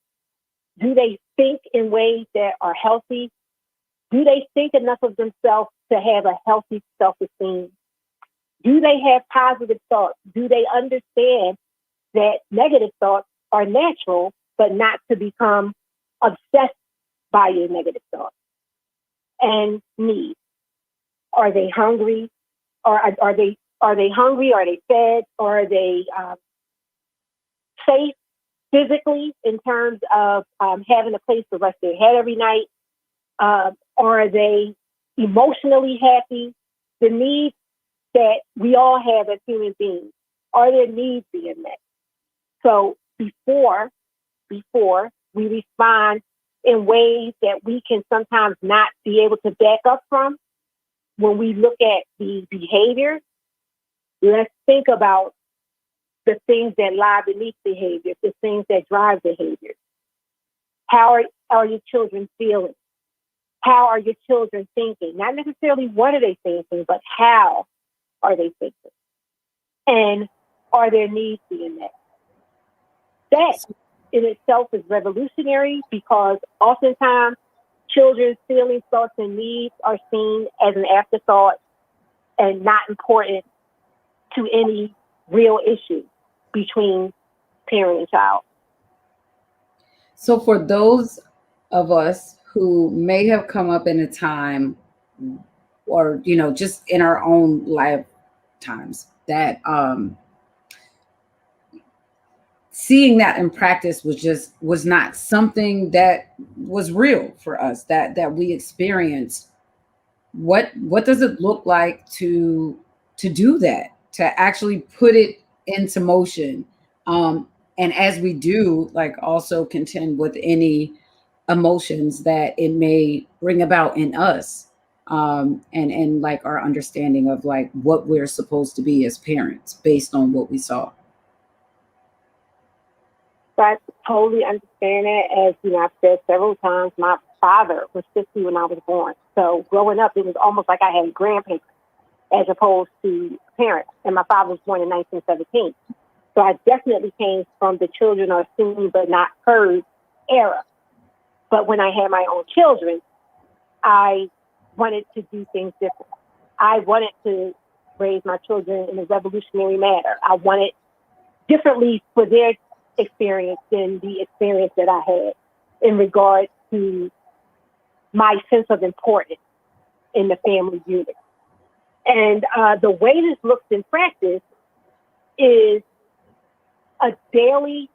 Do they think in ways that are healthy? Do they think enough of themselves to have a healthy self-esteem? Do they have positive thoughts? Do they understand that negative thoughts are natural, but not to become obsessed by your negative thoughts? And needs. Are they hungry? Or are they hungry? Are they fed? Or are they safe physically in terms of having a place to rest their head every night? Or are they emotionally happy? The needs that we all have as human beings, are their needs being met? So before we respond in ways that we can sometimes not be able to back up from, when we look at the behavior, let's think about the things that lie beneath behavior, the things that drive behavior. How are your children feeling? How are your children thinking? Not necessarily what are they thinking, but how are they thinking? And are their needs being met? That in itself is revolutionary because oftentimes children's feelings, thoughts, and needs are seen as an afterthought and not important to any real issue between parent and child. So for those of us who may have come up in a time or, just in our own lifetimes that seeing that in practice was not something that was real for us, that we experienced. What does it look like to do that, to actually put it into motion? And as we do, like, also contend with any emotions that it may bring about in us, and like our understanding of like what we're supposed to be as parents based on what we saw. I totally understand it. As I've said several times, my father was 50 when I was born. So growing up, it was almost like I had grandparents as opposed to parents. And my father was born in 1917. So I definitely came from the children are seen but not heard era. But when I had my own children, I wanted to do things different. I wanted to raise my children in a revolutionary manner. I wanted differently for their experience than the experience that I had in regard to my sense of importance in the family unit. And the way this looks in practice is a daily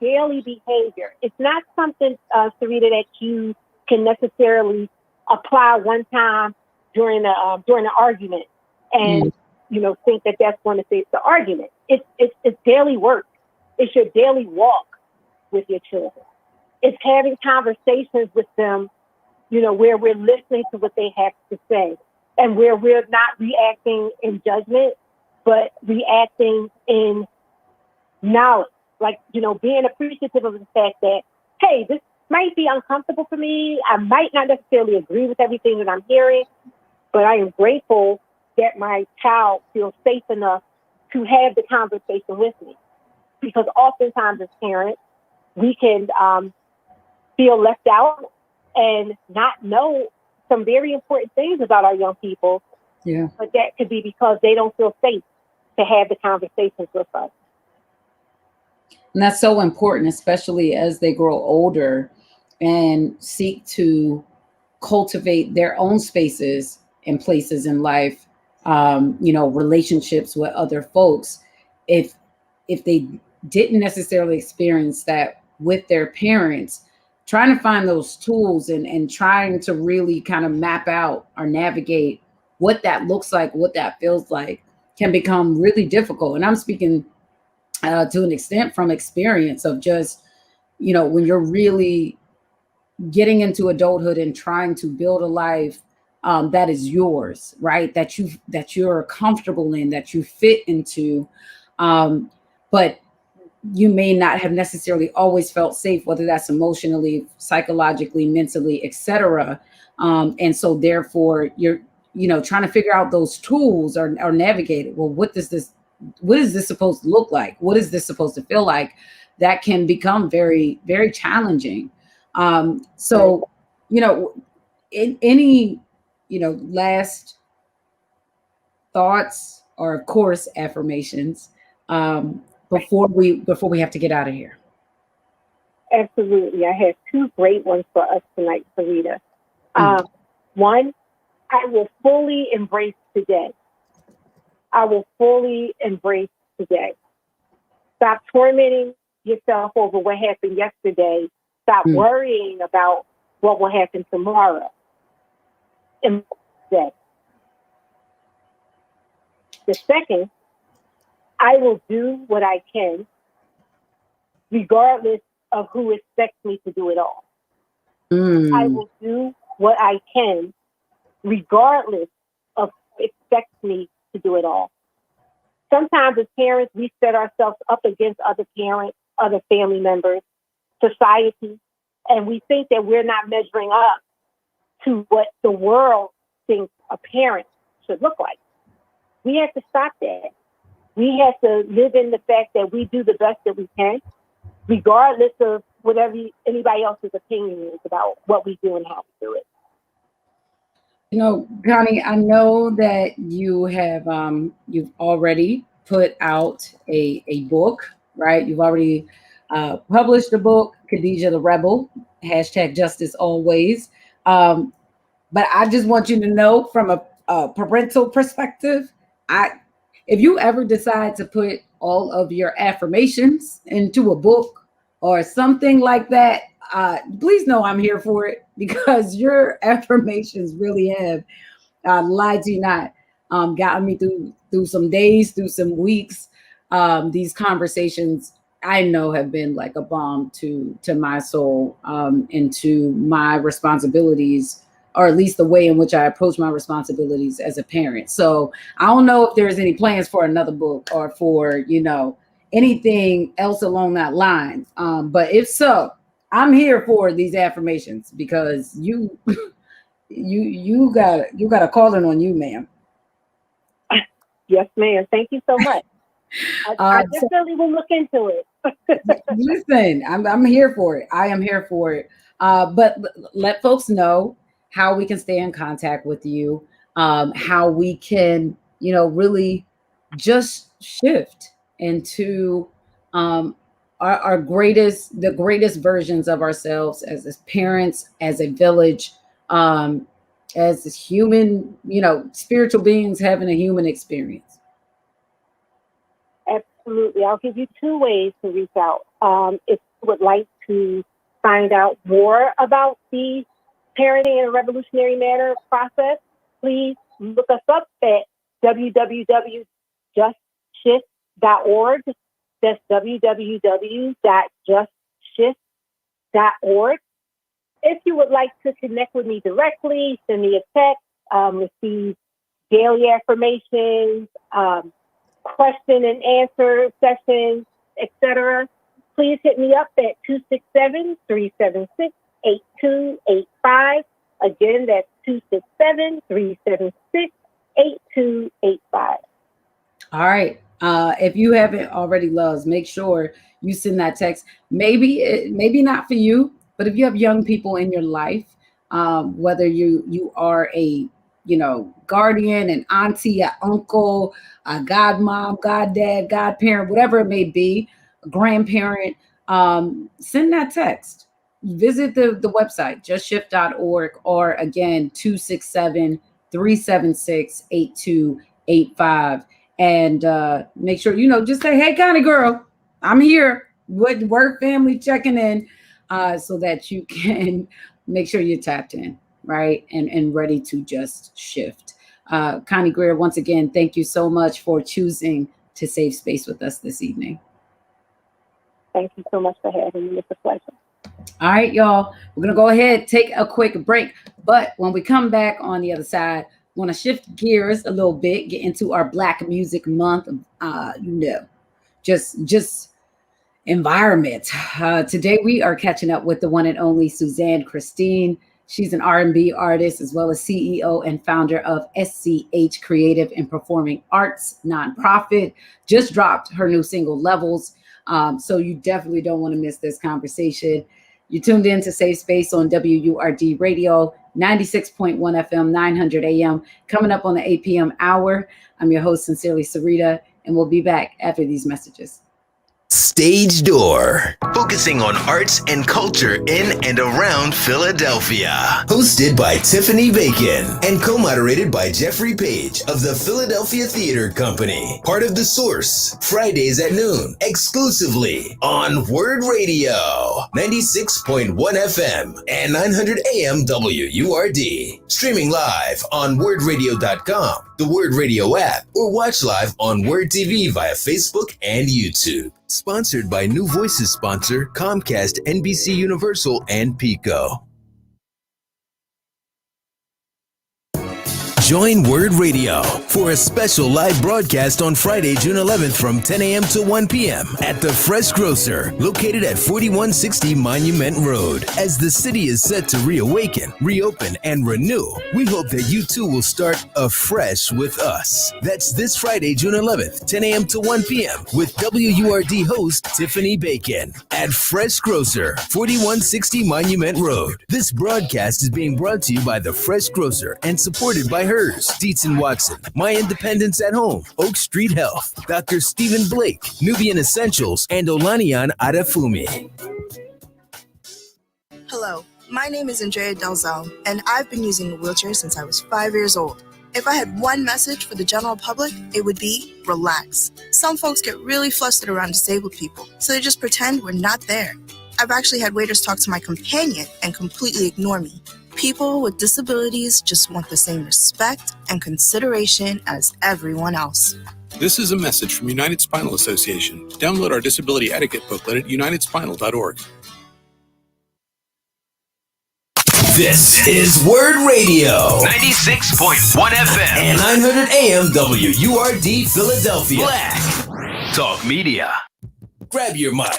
behavior. It's not something, Syreeta, that you can necessarily apply one time during an argument and think that that's going to fix the argument. It's daily work. It's your daily walk with your children. It's having conversations with them, where we're listening to what they have to say and where we're not reacting in judgment, but reacting in knowledge. Like, being appreciative of the fact that, hey, this might be uncomfortable for me. I might not necessarily agree with everything that I'm hearing, but I am grateful that my child feels safe enough to have the conversation with me. Because oftentimes as parents, we can feel left out and not know some very important things about our young people. Yeah. But that could be because they don't feel safe to have the conversations with us. And that's so important, especially as they grow older and seek to cultivate their own spaces and places in life, relationships with other folks. If they didn't necessarily experience that with their parents, trying to find those tools and trying to really kind of map out or navigate what that looks like, what that feels like, can become really difficult. And I'm speaking to an extent from experience of just, when you're really getting into adulthood and trying to build a life that is yours, right? That you're comfortable in, that you fit into, but you may not have necessarily always felt safe, whether that's emotionally, psychologically, mentally, etc. And so therefore you're, trying to figure out those tools or navigate it. Well, what is this supposed to look like? What is this supposed to feel like? That can become very, very challenging. So, in any, last thoughts or of course affirmations, before we have to get out of here? Absolutely. I have two great ones for us tonight, Syreeta. One, I will fully embrace today. I will fully embrace today. Stop tormenting yourself over what happened yesterday. Stop worrying about what will happen tomorrow. Embrace today. The second, I will do what I can, regardless of who expects me to do it all. I will do what I can, regardless of who expects me to do it all. Sometimes as parents, we set ourselves up against other parents, other family members, society, and we think that we're not measuring up to what the world thinks a parent should look like. We have to stop that. We have to live in the fact that we do the best that we can. regardless of whatever anybody else's opinion is about what we do and how we do it. You know, Connie, I know that you have you've already put out a book, right? You've already published a book, Khadijah the Rebel, hashtag Justice Always. But I just want you to know from a parental perspective, if you ever decide to put all of your affirmations into a book or something like that, please know I'm here for it, because your affirmations really have, lied to you not, gotten me through some days, through some weeks. These conversations I know have been like a balm to my soul, and to my responsibilities, or at least the way in which I approach my responsibilities as a parent. So I don't know if there's any plans for another book or for, anything else along that line. But if so, I'm here for these affirmations, because you got a calling on you, ma'am. Yes, ma'am. Thank you so much. I definitely will look into it. Listen, I'm here for it. I am here for it. But let folks know how we can stay in contact with you, how we can, really just shift into the greatest versions of ourselves as parents, as a village, as human, spiritual beings having a human experience. Absolutely. I'll give you 2 ways to reach out. If you would like to find out more about the parenting in a revolutionary manner process, please look us up at www.justshift.org. That's www.justshift.org. If you would like to connect with me directly, send me a text, receive daily affirmations, question and answer sessions, etc., please hit me up at 267-376-8285. Again, that's 267-376-8285. All right. If you haven't already, loves, make sure you send that text. Maybe not for you, but if you have young people in your life, whether you are a guardian, an auntie, an uncle, a godmom, goddad, godparent, whatever it may be, a grandparent, send that text. Visit the website, justshift.org, or again, 267-376-8285. And make sure, just say, hey, Connie girl, I'm here with work family checking in, so that you can make sure you're tapped in, right? And ready to just shift. Connie Greer, once again, thank you so much for choosing to save space with us this evening. Thank you so much for having me. It's a pleasure. All right, y'all, we're going to go ahead, take a quick break. But when we come back on the other side, want to shift gears a little bit, get into our Black Music Month, just environment. Today we are catching up with the one and only Suzanne Christine. She's an R&B artist, as well as CEO and founder of SCH Creative and Performing Arts nonprofit. Just dropped her new single, Levels. So you definitely don't want to miss this conversation. You tuned in to Safe Space on WURD Radio, 96.1 FM, 900 AM. Coming up on the 8 p.m. hour, I'm your host, Sincerely Syreeta, and we'll be back after these messages. Stage Door, focusing on arts and culture in and around Philadelphia. Hosted by Tiffany Bacon and co-moderated by Jeffrey Page of the Philadelphia Theater Company. Part of The Source, Fridays at noon, exclusively on Word Radio, 96.1 FM and 900 AM WURD. Streaming live on wordradio.com, the Word Radio app, or watch live on Word TV via Facebook and YouTube. Sponsored by New Voices sponsor Comcast, NBC Universal, and Pico. Join Word Radio for a special live broadcast on Friday, June 11th from 10 a.m. to 1 p.m. at the Fresh Grocer, located at 4160 Monument Road. As the city is set to reawaken, reopen, and renew, we hope that you too will start afresh with us. That's this Friday, June 11th, 10 a.m. to 1 p.m. with WURD host Tiffany Bacon at Fresh Grocer, 4160 Monument Road. This broadcast is being brought to you by the Fresh Grocer and supported by hers, Dietz & Watson, My Independence at Home, Oak Street Health, Dr. Stephen Blake, Nubian Essentials, and Olaniyan Adefumi. Hello, my name is Andrea Delzell, and I've been using a wheelchair since I was 5 years old. If I had one message for the general public, it would be relax. Some folks get really flustered around disabled people, so they just pretend we're not there. I've actually had waiters talk to my companion and completely ignore me. People with disabilities just want the same respect and consideration as everyone else. This is a message from United Spinal Association. Download our disability etiquette booklet at unitedspinal.org. This is Word Radio, 96.1 FM and 900 AM WURD Philadelphia. Black Talk Media. Grab your mic.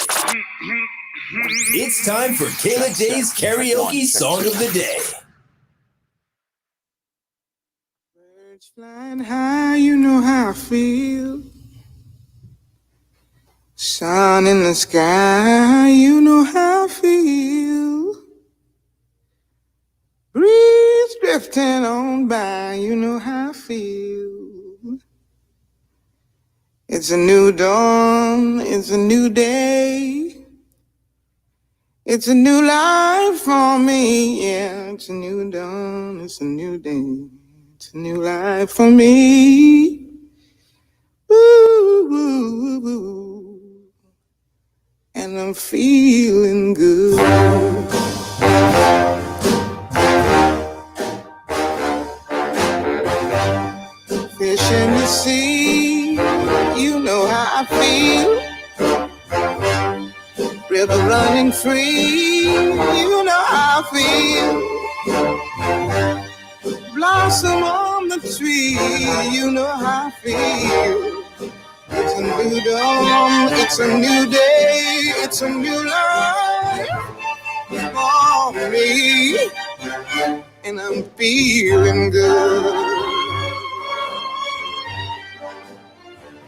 It's time for Kayla J's Karaoke Song of the Day. Birds flying high, you know how I feel. Sun in the sky, you know how I feel. Breeze drifting on by, you know how I feel. It's a new dawn, it's a new day. It's a new life for me, yeah. It's a new dawn, it's a new day. It's a new life for me. Ooh, ooh, ooh. And I'm feeling good. Fish in the sea, you know how I feel. River running free, you know how I feel. Blossom on the tree, you know how I feel. It's a new dawn, it's a new day, it's a new life for me. And I'm feeling good.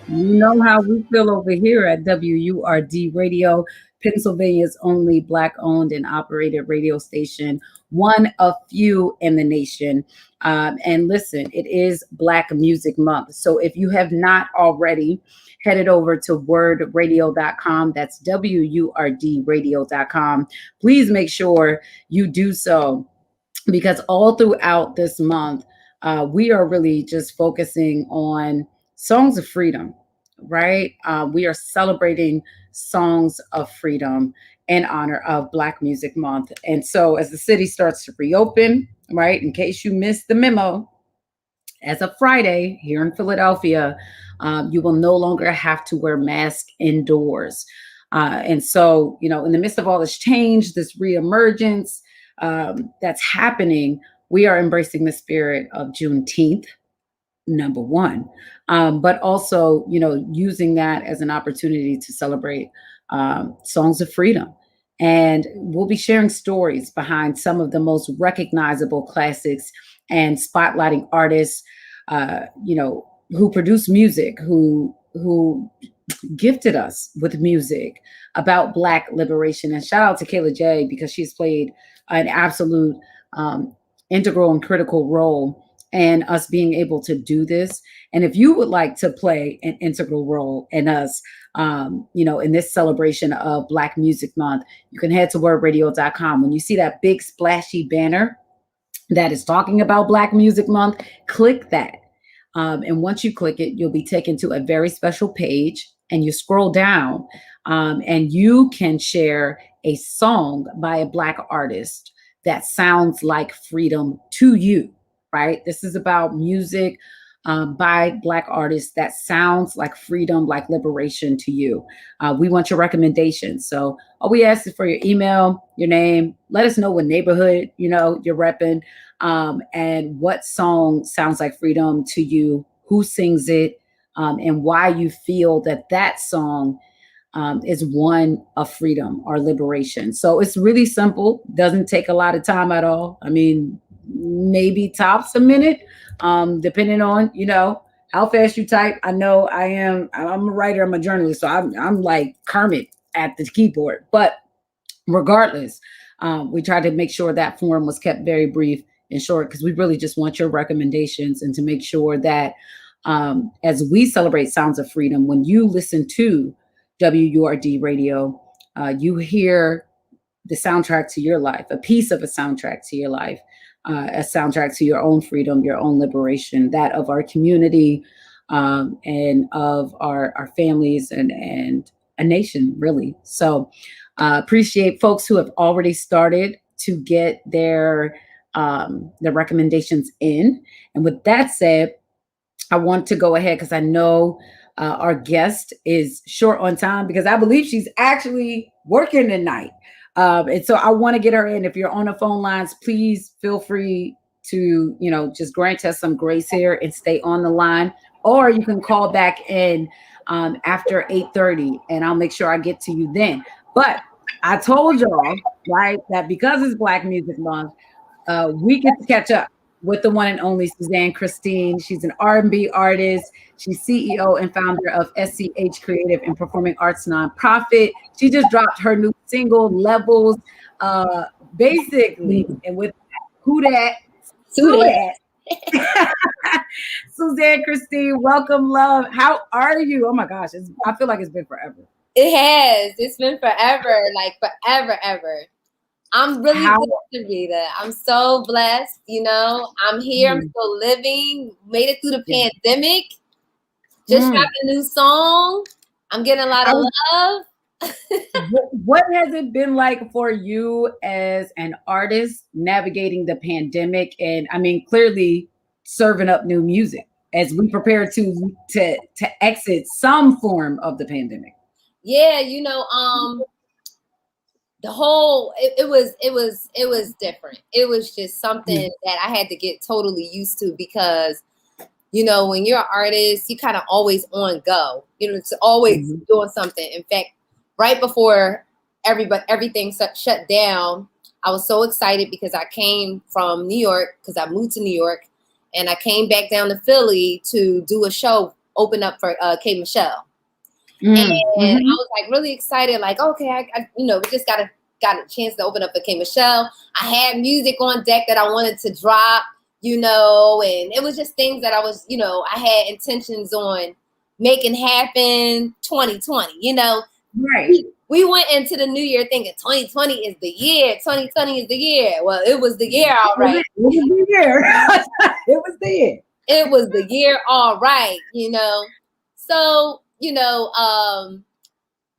You know how we feel over here at WURD Radio, Pennsylvania's only Black-owned and operated radio station, one of few in the nation. And listen, it is Black Music Month. So if you have not already, headed over to wordradio.com. That's WURDradio.com. Please make sure you do so, because all throughout this month, we are really just focusing on songs of freedom, right? We are celebrating songs of freedom in honor of Black Music Month. And so as the city starts to reopen, right, in case you missed the memo, as of Friday here in Philadelphia, you will no longer have to wear masks indoors. And so, you know, in the midst of all this change, this reemergence that's happening, we are embracing the spirit of Juneteenth, number one, but also, you know, using that as an opportunity to celebrate songs of freedom. And we'll be sharing stories behind some of the most recognizable classics and spotlighting artists, you know, who produce music, who gifted us with music about Black liberation. And shout out to Kayla J, because she's played an absolute integral and critical role in us being able to do this. And if you would like to play an integral role in us, you know, in this celebration of Black Music Month, you can head to wordradio.com. When you see that big splashy banner that is talking about Black Music Month, click that. And once you click it, you'll be taken to a very special page, and you scroll down and you can share a song by a Black artist that sounds like freedom to you, right? This is about music by Black artists that sounds like freedom, like liberation to you. We want your recommendations. So all we ask is for your email, your name. Let us know what neighborhood you're repping, and what song sounds like freedom to you, who sings it, and why you feel that song is one of freedom or liberation. So it's really simple. Doesn't take a lot of time at all. I mean, maybe tops a minute, depending on how fast you type. I know I'm a writer, I'm a journalist, so I'm like Kermit at the keyboard. But regardless, we tried to make sure that form was kept very brief and short, because we really just want your recommendations, and to make sure that as we celebrate Sounds of Freedom, when you listen to WURD radio, you hear the soundtrack to your life, a piece of a soundtrack to your life, a soundtrack to your own freedom, your own liberation, that of our community, and of our families and a nation, really. So appreciate folks who have already started to get their recommendations in. And with that said, I want to go ahead, because I know our guest is short on time, because I believe she's actually working tonight. And so I want to get her in. If you're on the phone lines, please feel free to, just grant us some grace here and stay on the line. Or you can call back in after 8:30, and I'll make sure I get to you then. But I told y'all, right, that because it's Black Music Month, we get to catch up with the one and only Suzanne Christine. She's an R&B artist. She's CEO and founder of SCH Creative and Performing Arts Nonprofit. She just dropped her new single, Levels, basically. And with who that? Suzanne Christine, welcome, love. How are you? Oh my gosh, I feel like it's been forever. It has. It's been forever, like forever, ever. I'm really blessed, Syreeta. I'm so blessed. I'm here. I'm still living. Made it through the pandemic. Just dropped a new song. I'm getting a lot of love. What has it been like for you as an artist navigating the pandemic? And I mean, clearly serving up new music as we prepare to exit some form of the pandemic. Yeah, the whole it was different. It was just something that I had to get totally used to, because when you're an artist, you kind of always on go. It's always doing something. In fact, right before everything shut down, I was so excited because I came from New York, because I moved to New York, and I came back down to Philly to do a show, open up for K. Michelle. And I was like really excited, like, okay, I we just got a chance to open up for K. Michelle. I had music on deck that I wanted to drop, and it was just things that I was, I had intentions on making happen 2020, Right. We went into the new year thinking 2020 is the year. 2020 is the year. Well, it was the year, all right. It was the year. It was the year. It was the year, all right. So,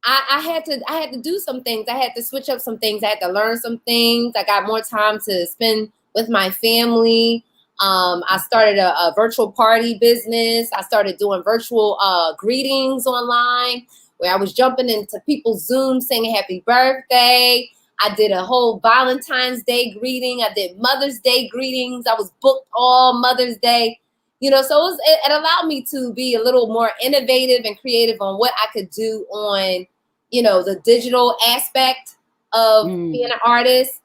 I had to do some things. I had to switch up some things. I had to learn some things. I got more time to spend with my family. I started a virtual party business. I started doing virtual greetings online, where I was jumping into people's Zoom singing happy birthday. I did a whole Valentine's Day greeting. I did Mother's Day greetings. I was booked all Mother's Day. So it allowed me to be a little more innovative and creative on what I could do on, the digital aspect of being an artist.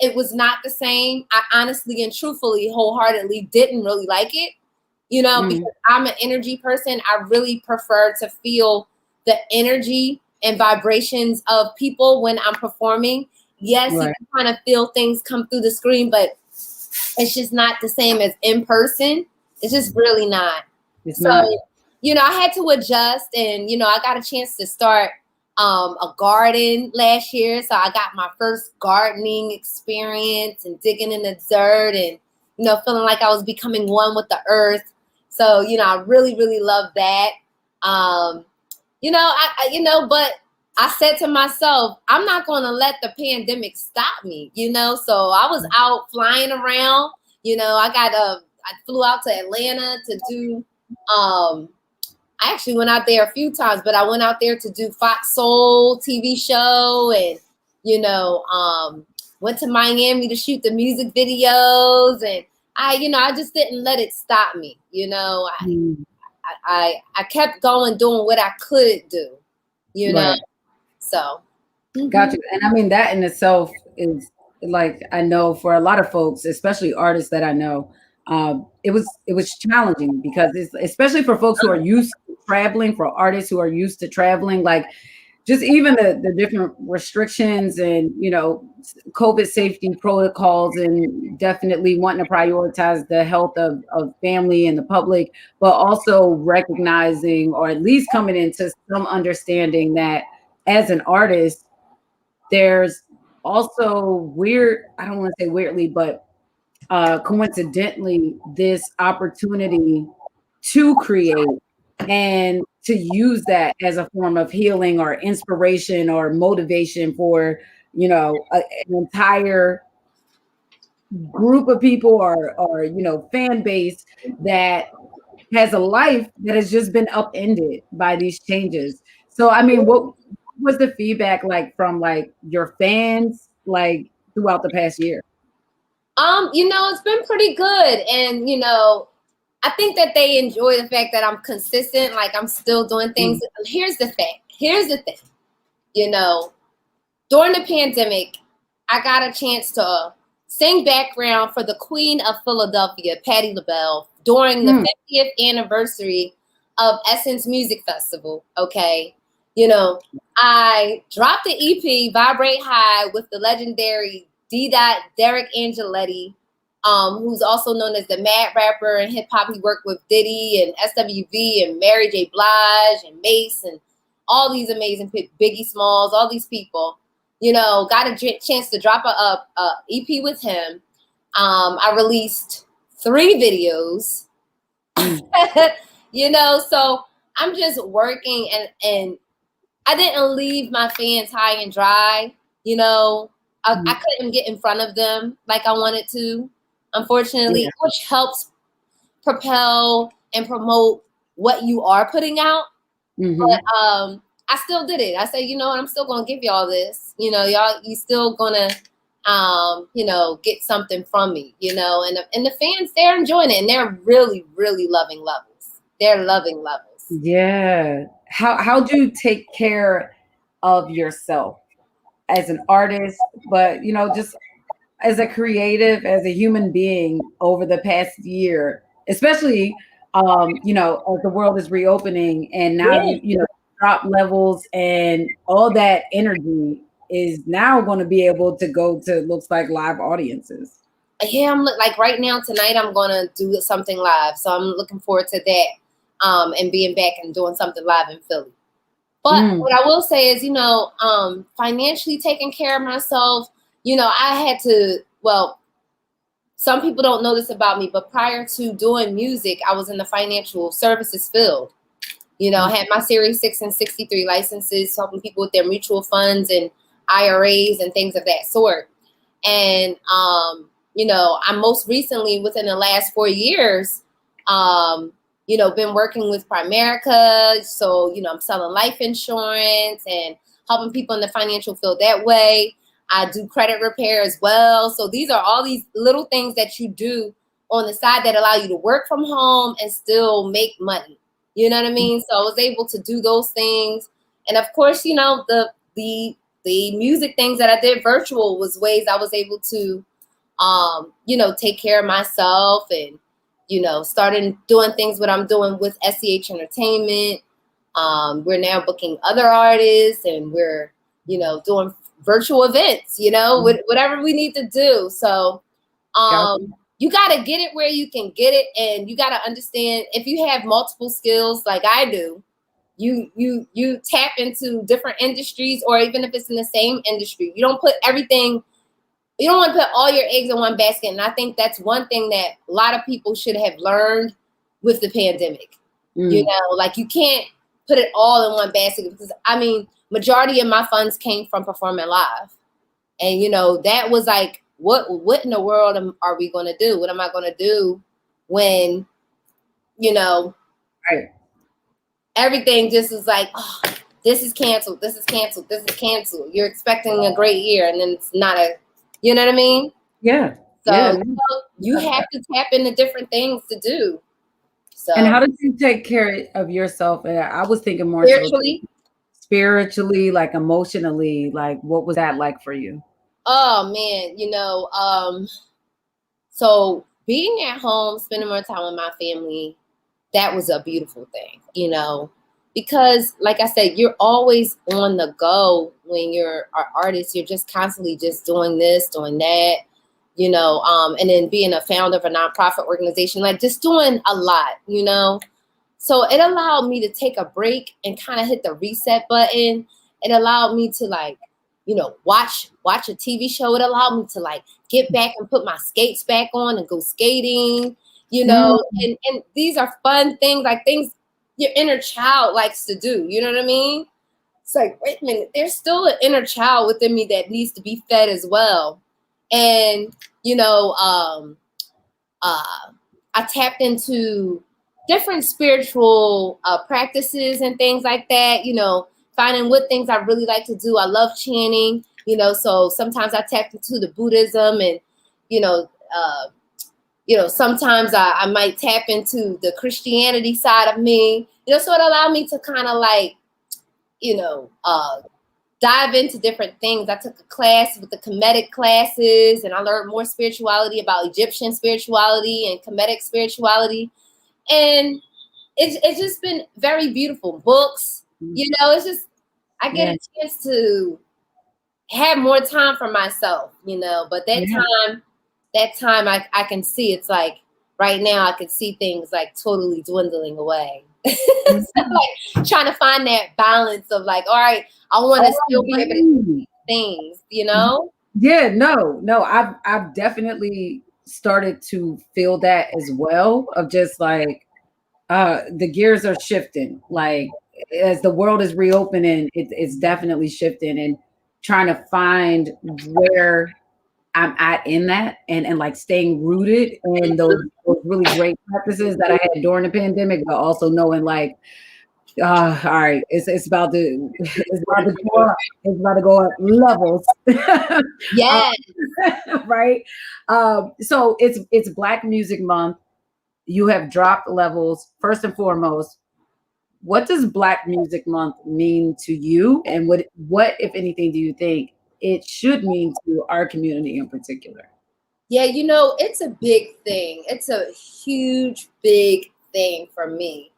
It was not the same. I honestly and truthfully, wholeheartedly didn't really like it, because I'm an energy person. I really prefer to feel the energy and vibrations of people when I'm performing. Yes, you can kind of feel things come through the screen, but it's just not the same as in person. It's just really not. I had to adjust, and, I got a chance to start a garden last year. So I got my first gardening experience and digging in the dirt and, feeling like I was becoming one with the earth. So, I really, really love that. But I said to myself, I'm not going to let the pandemic stop me, So I was out flying around, I I flew out to Atlanta to do. I actually went out there a few times, but I went out there to do Fox Soul TV show, and went to Miami to shoot the music videos, and I just didn't let it stop me. I kept going, doing what I could do. Right. So. Gotcha. And I mean, that in itself is like, I know for a lot of folks, especially artists that I know, it was challenging because it's especially for folks who are used to traveling, for artists who are used to traveling, like just even the different restrictions and, COVID safety protocols, and definitely wanting to prioritize the health of family and the public, but also recognizing, or at least coming into some understanding that as an artist, there's also I don't want to say weirdly, but coincidentally, this opportunity to create and to use that as a form of healing or inspiration or motivation for, an entire group of people or fan base that has a life that has just been upended by these changes. So, I mean, what was the feedback like from like your fans like throughout the past year? It's been pretty good, and I think that they enjoy the fact that I'm consistent, like I'm still doing things. Here's the thing. During the pandemic, I got a chance to sing background for the Queen of Philadelphia, Patti LaBelle, during the 50th anniversary of Essence Music Festival. Okay. I dropped the EP Vibrate High with the legendary Derek Angeletti, who's also known as the Mad Rapper and hip hop. He worked with Diddy and SWV and Mary J. Blige and Mace and all these amazing Biggie Smalls, all these people. Got a chance to drop a EP with him. I released 3 videos. So I'm just working, and I didn't leave my fans high and dry. I couldn't get in front of them like I wanted to, unfortunately, which helps propel and promote what you are putting out. But I still did it. I said, I'm still gonna give y'all this. You still gonna get something from me, and the fans, they're enjoying it, and they're really, really loving Levels. They're loving Levels. Yeah. How do you take care of yourself as an artist, but just as a creative, as a human being over the past year, especially as the world is reopening, and now drop levels and all that energy is now going to be able to go to, looks like, live audiences. Yeah, I'm like right now tonight I'm gonna do something live, so I'm looking forward to that, and being back and doing something live in Philly. But what I will say is, financially taking care of myself, I had to, some people don't know this about me, but prior to doing music, I was in the financial services field. I had my Series 6 and 63 licenses, helping people with their mutual funds and IRAs and things of that sort. And, I most recently, within the last 4 years, been working with Primerica. So, I'm selling life insurance and helping people in the financial field that way. I do credit repair as well. So these are all these little things that you do on the side that allow you to work from home and still make money. You know what I mean? So I was able to do those things. And of course, the music things that I did virtual was ways I was able to, take care of myself and, starting doing things what I'm doing with SCH Entertainment. We're now booking other artists, and we're, doing virtual events, whatever we need to do. So you got to get it where you can get it. And you got to understand, if you have multiple skills like I do, you tap into different industries, or even if it's in the same industry, you don't want to put all your eggs in one basket. And I think that's one thing that a lot of people should have learned with the pandemic. Like you can't put it all in one basket, because majority of my funds came from performing live. And, that was like, what in the world are we going to do? What am I going to do when, you know, right, everything just is like, oh, this is canceled, this is canceled, this is canceled. You're expecting a great year, and then it's not a, you know what I mean? Yeah. So Yeah. you have to tap into different things to do. So, and how did you take care of yourself? I was thinking more spiritually, like emotionally, like what was that like for you? Oh man, so being at home, spending more time with my family, that was a beautiful thing, because like I said, you're always on the go when you're an artist. You're just constantly just doing this, doing that, and then being a founder of a nonprofit organization, like just doing a lot, So it allowed me to take a break and kind of hit the reset button. It allowed me to watch a TV show. It allowed me to get back and put my skates back on and go skating, and these are fun things, like things your inner child likes to do. You know what I mean? It's like, wait a minute, there's still an inner child within me that needs to be fed as well. And, I tapped into different spiritual practices and things like that, finding what things I really like to do. I love chanting, so sometimes I tapped into the Buddhism, and, sometimes I might tap into the Christianity side of me, so it allowed me to kind of dive into different things. I took a class with the Kemetic classes, and I learned more spirituality about Egyptian spirituality and Kemetic spirituality. And it's just been very beautiful. Books, it's just, I get a chance to have more time for myself, but that time I can see, it's like right now I can see things like totally dwindling away. So like trying to find that balance of like, all right, I want to still be able to do things, Yeah, no, I've definitely started to feel that as well, of just like the gears are shifting, like as the world is reopening, it's definitely shifting, and trying to find where I'm at in that, and like staying rooted in those really great practices that I had during the pandemic, but also knowing like, all right, it's about to go up. It's about to go up levels. Yeah. Right. So it's Black Music Month. You have dropped levels. First and foremost, what does Black Music Month mean to you, and what if anything do you think it should mean to our community in particular? Yeah, it's a big thing. It's a huge, big thing for me.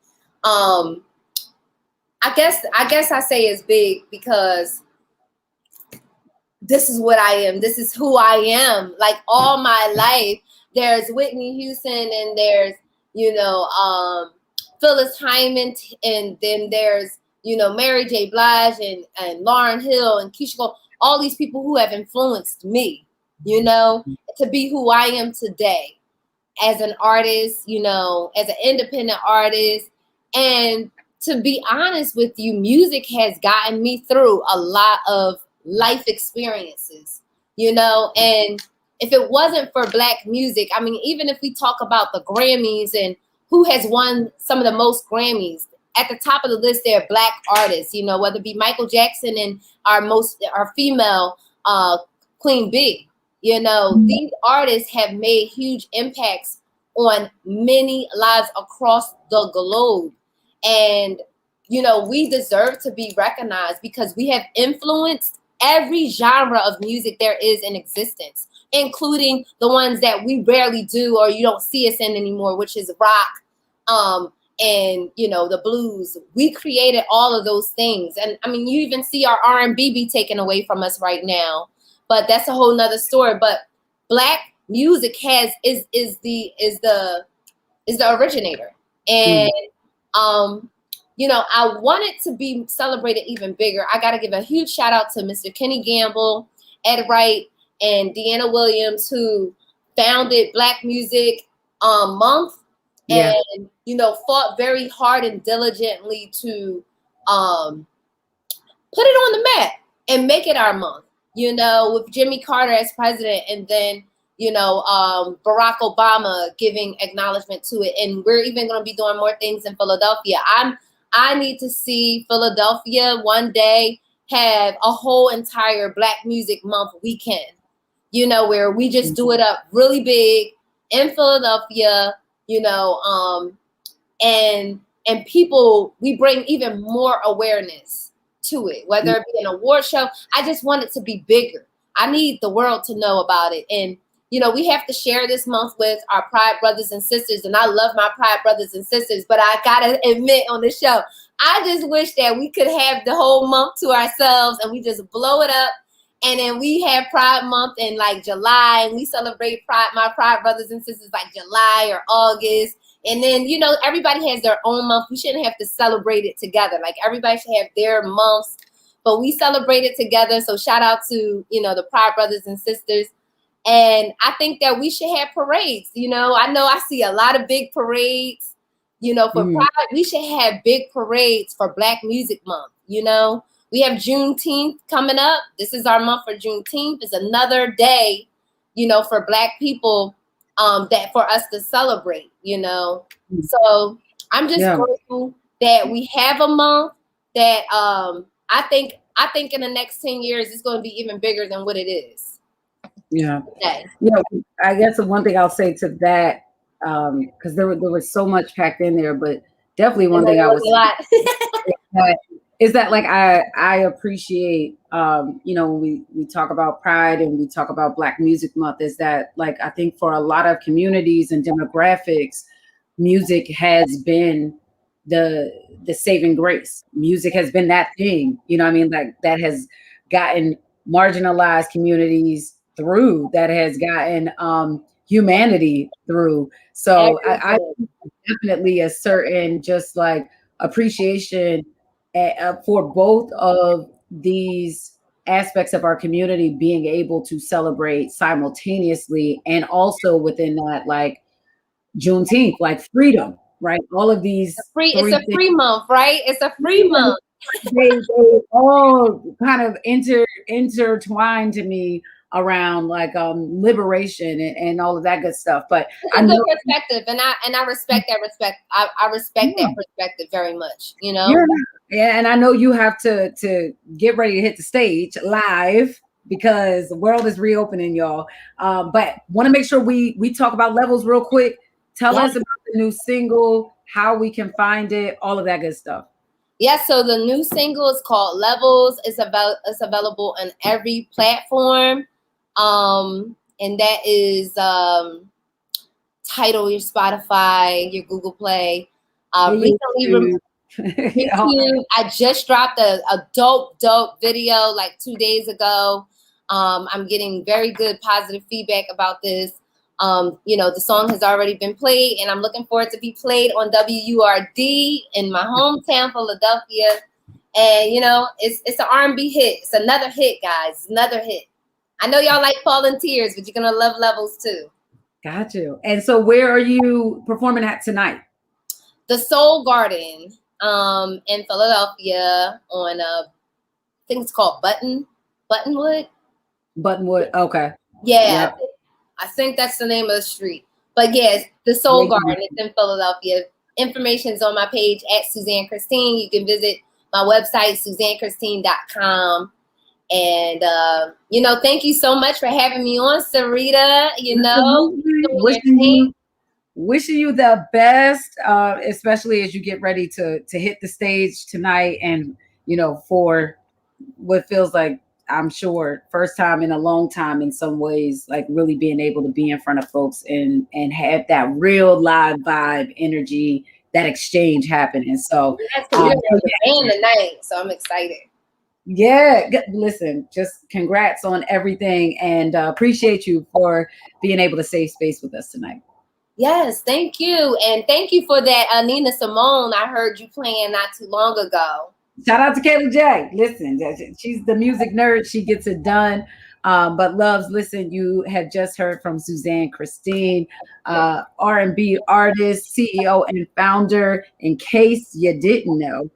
I guess I say it's big because this is what I am. This is who I am. Like all my life, there's Whitney Houston, and there's, Phyllis Hyman, and then there's, Mary J. Blige, and Lauryn Hill, and Keisha Cole, all these people who have influenced me, to be who I am today as an artist, as an independent artist. And to be honest with you, music has gotten me through a lot of life experiences, and if it wasn't for Black music, I mean, even if we talk about the Grammys and who has won some of the most Grammys, at the top of the list, there are Black artists, whether it be Michael Jackson and our female Queen Bee. These artists have made huge impacts on many lives across the globe. And, we deserve to be recognized because we have influenced every genre of music there is in existence, including the ones that we rarely do or you don't see us in anymore, which is rock, and, the blues. We created all of those things. And I mean, you even see our R&B be taken away from us right now. But that's a whole nother story. But Black music is the originator. And I want it to be celebrated even bigger. I got to give a huge shout out to Mr. Kenny Gamble, Ed Wright, and Deanna Williams, who founded Black Music Month, and fought very hard and diligently to put it on the map and make it our month. With Jimmy Carter as president, and then, Barack Obama giving acknowledgement to it. And we're even going to be doing more things in Philadelphia. I need to see Philadelphia one day have a whole entire Black Music Month weekend, where we just do it up really big in Philadelphia, and people, we bring even more awareness to it, whether it be an award show. I just want it to be bigger. I need the world to know about it. And, we have to share this month with our Pride brothers and sisters. And I love my Pride brothers and sisters, but I got to admit on the show, I just wish that we could have the whole month to ourselves and we just blow it up. And then we have Pride Month in like July, and we celebrate my Pride brothers and sisters like July or August. And then, everybody has their own month. We shouldn't have to celebrate it together. Like, everybody should have their months, but we celebrate it together. So shout out to, the Pride brothers and sisters. And I think that we should have parades. I know I see a lot of big parades, for Pride. We should have big parades for Black Music Month. We have Juneteenth coming up. This is our month for Juneteenth. It's another day, for Black people, that for us to celebrate, So I'm just grateful that we have a month that I think in the next 10 years it's going to be even bigger than what it is. Yeah. I guess the one thing I'll say to that, because there was so much packed in there, but definitely one thing I was is that like I appreciate when we talk about Pride and we talk about Black Music Month, is that like I think for a lot of communities and demographics, music has been the saving grace. Music has been that thing, like that has gotten marginalized communities through, that has gotten humanity through. So I definitely a certain just like appreciation for both of these aspects of our community being able to celebrate simultaneously, and also within that, like Juneteenth, like freedom, right? All of these it's a free month, right? It's a free month. They all kind of intertwined to me around like liberation and all of that good stuff. But it's a good perspective, and I respect that I respect that perspective very much. Yeah, and I know you have to get ready to hit the stage live because the world is reopening, y'all. But want to make sure we talk about Levels real quick. Tell us about the new single, how we can find it, all of that good stuff. Yes, so the new single is called Levels. It's available on every platform. And that is Tidal, your Spotify, your Google Play. Recently, I just dropped a dope video like 2 days ago. I'm getting very good positive feedback about this. The song has already been played, and I'm looking forward to be played on WURD in my hometown, Philadelphia. And it's an R&B hit. It's another hit, guys. Another hit. I know y'all like Falling Tears, but you're gonna love Levels too. Got you. And so, where are you performing at tonight? The Soul Garden, in Philadelphia, on I think it's called Buttonwood. Buttonwood. Okay. Yeah. Yep. I think that's the name of the street. But yes, the Soul Garden is in Philadelphia. Information is on my page at Suzanne Christine. You can visit my website, SuzanneChristine.com. And, thank you so much for having me on, Syreeta. Wishing you the best, especially as you get ready to hit the stage tonight. And, for what feels like, I'm sure, first time in a long time in some ways, like really being able to be in front of folks and have that real live vibe energy, that exchange happening. So you're tonight, so I'm excited. Yeah, listen, just congrats on everything, and appreciate you for being able to save space with us tonight. Yes, thank you. And thank you for that Nina Simone I heard you playing not too long ago. Shout out to Kayla J. Listen, she's the music nerd. She gets it done. But loves, listen, you have just heard from Suzanne Christine, R&B artist, CEO, and founder, in case you didn't know.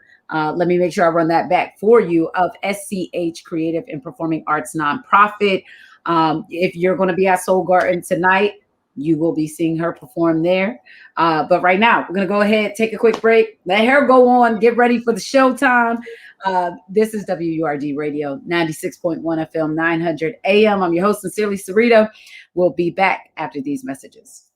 Let me make sure I run that back for you, of SCH Creative and Performing Arts Nonprofit. If you're going to be at Soul Garden tonight, you will be seeing her perform there. But right now, we're going to go ahead, take a quick break, let her go on, get ready for the showtime. This is WURD Radio, 96.1 FM, 900 AM. I'm your host, sincerely, Syreeta. We'll be back after these messages.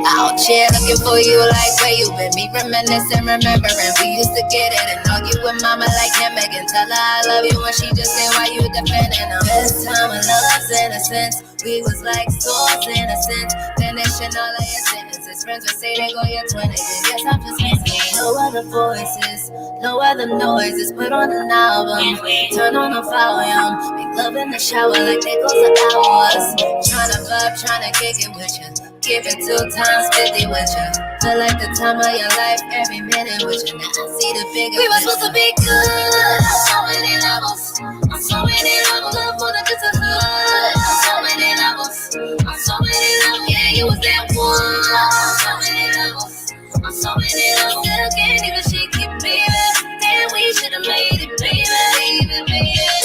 Out here looking for you like where you been. Me reminiscing, remembering we used to get it and argue with mama like him again. Tell her I love you when she just say why you defending them. Best time of love's innocence. We was like swords in a sense. Finishing all of your sentences. Friends would say they go your 20s. Yes, I'm just missing. No other voices, no other noises. Put on an album, turn on the volume. Make love in the shower like they goes the hours. Tryna vibe, tryna kick it with you. Give it 2 times 50 with you. Feel like the time of your life, every minute with you. Now I see the bigger. We were supposed to be good. So many levels. On so many levels. Love more than just a hood. On so many levels. On so many levels. Yeah, you was that one. On so many levels. On so many levels. Still can't even shake it, baby. Damn, we should've made it, baby.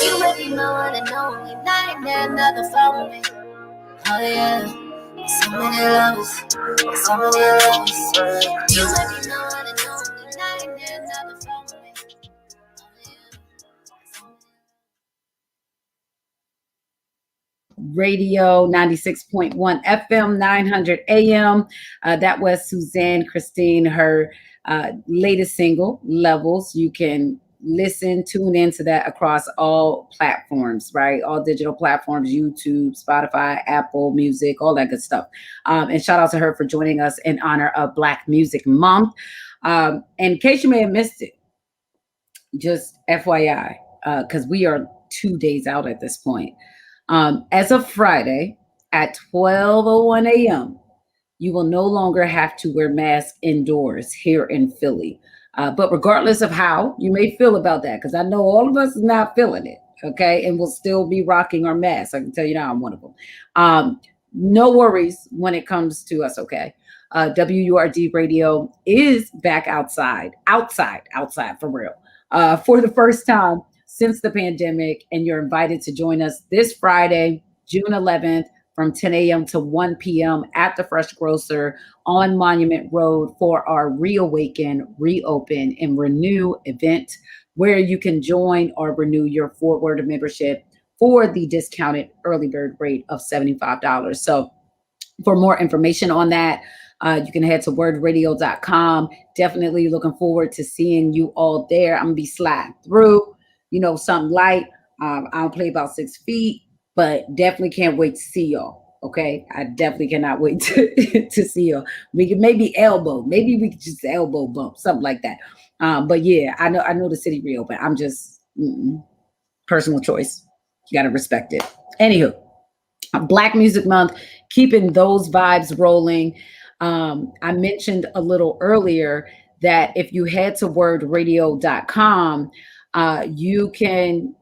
You may be my one and only. Nightmare, another follow me. Oh yeah. So many levels, so many levels. You let me know how to know me. Nightmare, another follow me. Radio 96.1 FM, 900 AM. That was Suzanne Christine, her latest single, Levels. You can tune into that across all platforms, right? All digital platforms, YouTube, Spotify, Apple Music, all that good stuff. And shout out to her for joining us in honor of Black Music Month. And in case you may have missed it, just FYI, because we are 2 days out at this point. As of Friday at 12:01 a.m., you will no longer have to wear masks indoors here in Philly. But regardless of how you may feel about that, because I know all of us is not feeling it, okay, and we'll still be rocking our masks. I can tell you now I'm one of them. No worries when it comes to us, okay? WURD Radio is back outside for real, for the first time since the pandemic, and you're invited to join us this Friday, June 11th, from 10 a.m. to 1 p.m. at the Fresh Grocer on Monument Road for our Reawaken, Reopen, and Renew event, where you can join or renew your forward membership for the discounted early bird rate of $75. So for more information on that, you can head to wordradio.com. Definitely looking forward to seeing you all there. I'm going to be sliding through, something light. I don't play about 6 feet, but definitely can't wait to see y'all. Okay. I definitely cannot wait to see y'all. We can maybe maybe we could just elbow bump, something like that. But yeah, I know the city reopened. I'm just personal choice. You got to respect it. Anywho, Black Music Month, keeping those vibes rolling. I mentioned a little earlier that if you head to wordradio.com, you can,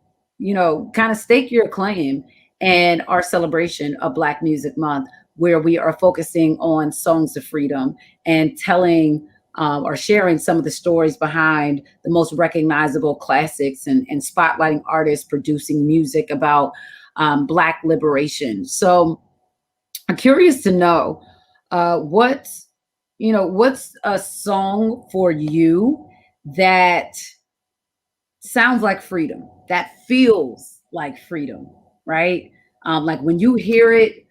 kind of stake your claim in our celebration of Black Music Month, where we are focusing on songs of freedom and telling or sharing some of the stories behind the most recognizable classics and spotlighting artists producing music about Black liberation. So I'm curious to know what's a song for you that sounds like freedom, that feels like freedom, right? Like when you hear it,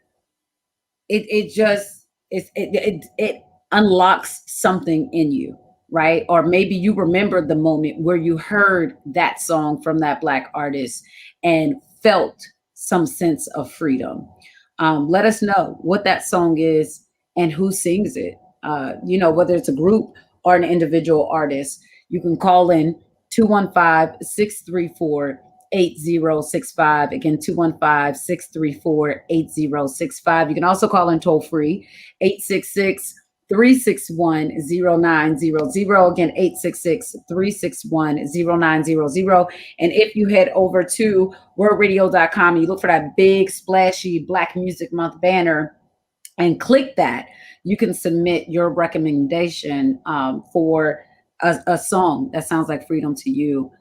it unlocks something in you, right? Or maybe you remember the moment where you heard that song from that Black artist and felt some sense of freedom. Let us know what that song is and who sings it. Whether it's a group or an individual artist. You can call in 215-634-8065. Again, 215-634-8065. You can also call in toll free, 866-361-0900. Again, 866-361-0900. And if you head over to wordradio.com and you look for that big splashy Black Music Month banner and click that, you can submit your recommendation for a song that sounds like freedom to you,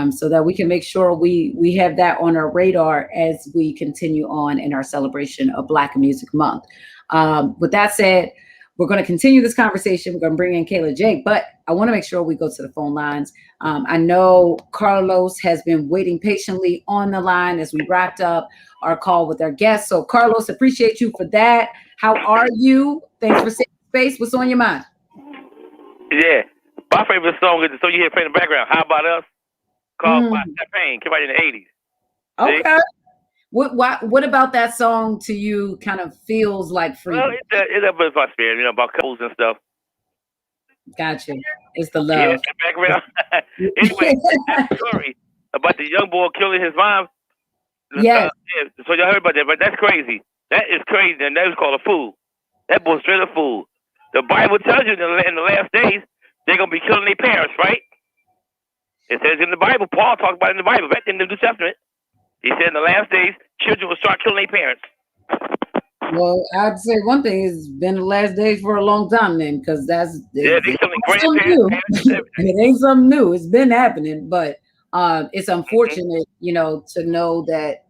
so that we can make sure we have that on our radar as we continue on in our celebration of Black Music Month. With that said, we're going to continue this conversation. We're going to bring in Kayla Jake, but I want to make sure we go to the phone lines. I know Carlos has been waiting patiently on the line as we wrapped up our call with our guests. So Carlos, appreciate you for that. How are you? Thanks for sitting in space. What's on your mind? Yeah, my favorite song is the song you hear playing in the background. How About Us? Called Black Champagne. Came out in the 80s. Okay. See? What about that song to you kind of feels like freedom? Well, it's about my spirit, about couples and stuff. Gotcha. It's the love. Yeah, the background. Anyway, that story about the young boy killing his mom. Yes. So y'all heard about that, but that's crazy. That is crazy, and that was called a fool. That boy's straight up fool. The Bible tells you in the last days, they're going to be killing their parents, right? It says in the Bible, Paul talked about it in the Bible, back in the New Testament. He said in the last days, children will start killing their parents. Well, I'd say one thing, it's been the last days for a long time then, because it ain't something new. It's been happening, but it's unfortunate, to know that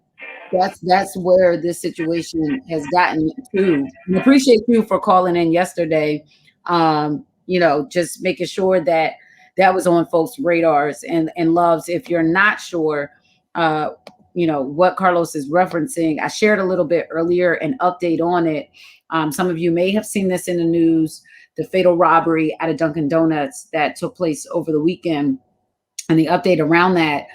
that's where this situation has gotten to. And appreciate you for calling in yesterday. Just making sure that was on folks' radars and loves. If you're not sure, what Carlos is referencing, I shared a little bit earlier an update on it. Some of you may have seen this in the news, the fatal robbery at a Dunkin' Donuts that took place over the weekend. And the update around that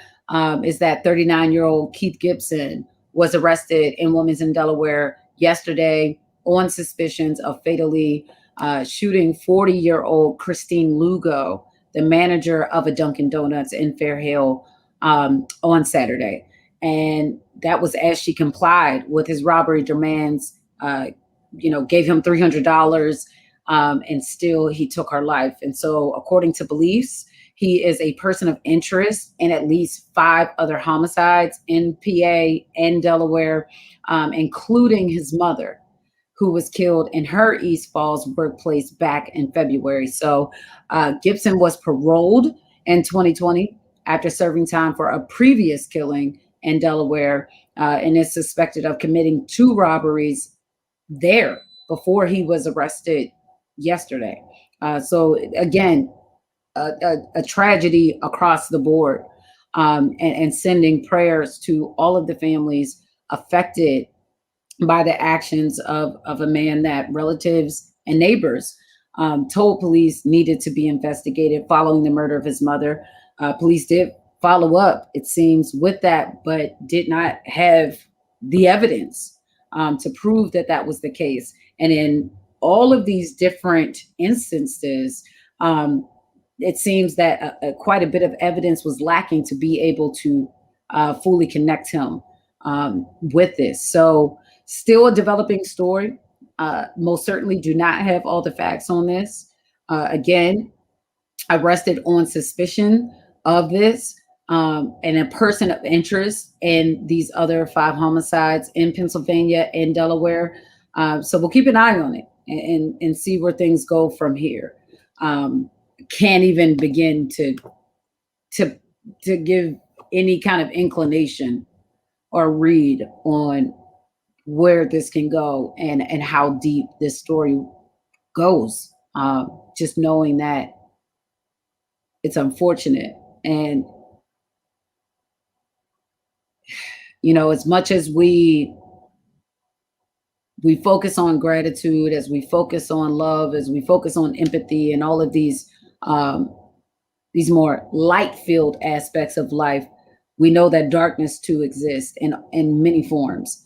is that 39-year-old Keith Gibson was arrested in Wilmington, Delaware yesterday on suspicions of fatally shooting 40-year-old Christine Lugo, the manager of a Dunkin' Donuts in Fair Hill, on Saturday. And that was as she complied with his robbery demands, gave him $300, and still he took her life. And so, according to police, he is a person of interest in at least 5 other homicides in PA and Delaware, including his mother, who was killed in her East Falls workplace back in February. So Gibson was paroled in 2020 after serving time for a previous killing in Delaware, and is suspected of committing 2 robberies there before he was arrested yesterday. So again, a tragedy across the board, and sending prayers to all of the families affected by the actions of a man that relatives and neighbors told police needed to be investigated following the murder of his mother. Police did follow up, it seems, with that, but did not have the evidence to prove that that was the case. And in all of these different instances, it seems that quite a bit of evidence was lacking to be able to fully connect him with this. So still a developing story. Most certainly do not have all the facts on this. Again, arrested on suspicion of this, and a person of interest in these other 5 homicides in Pennsylvania and Delaware. So we'll keep an eye on it and see where things go from here. Can't even begin to give any kind of inclination or read on where this can go and how deep this story goes. Just knowing that it's unfortunate. And, as much as we focus on gratitude, as we focus on love, as we focus on empathy and all of these more light-filled aspects of life, we know that darkness too exists in many forms.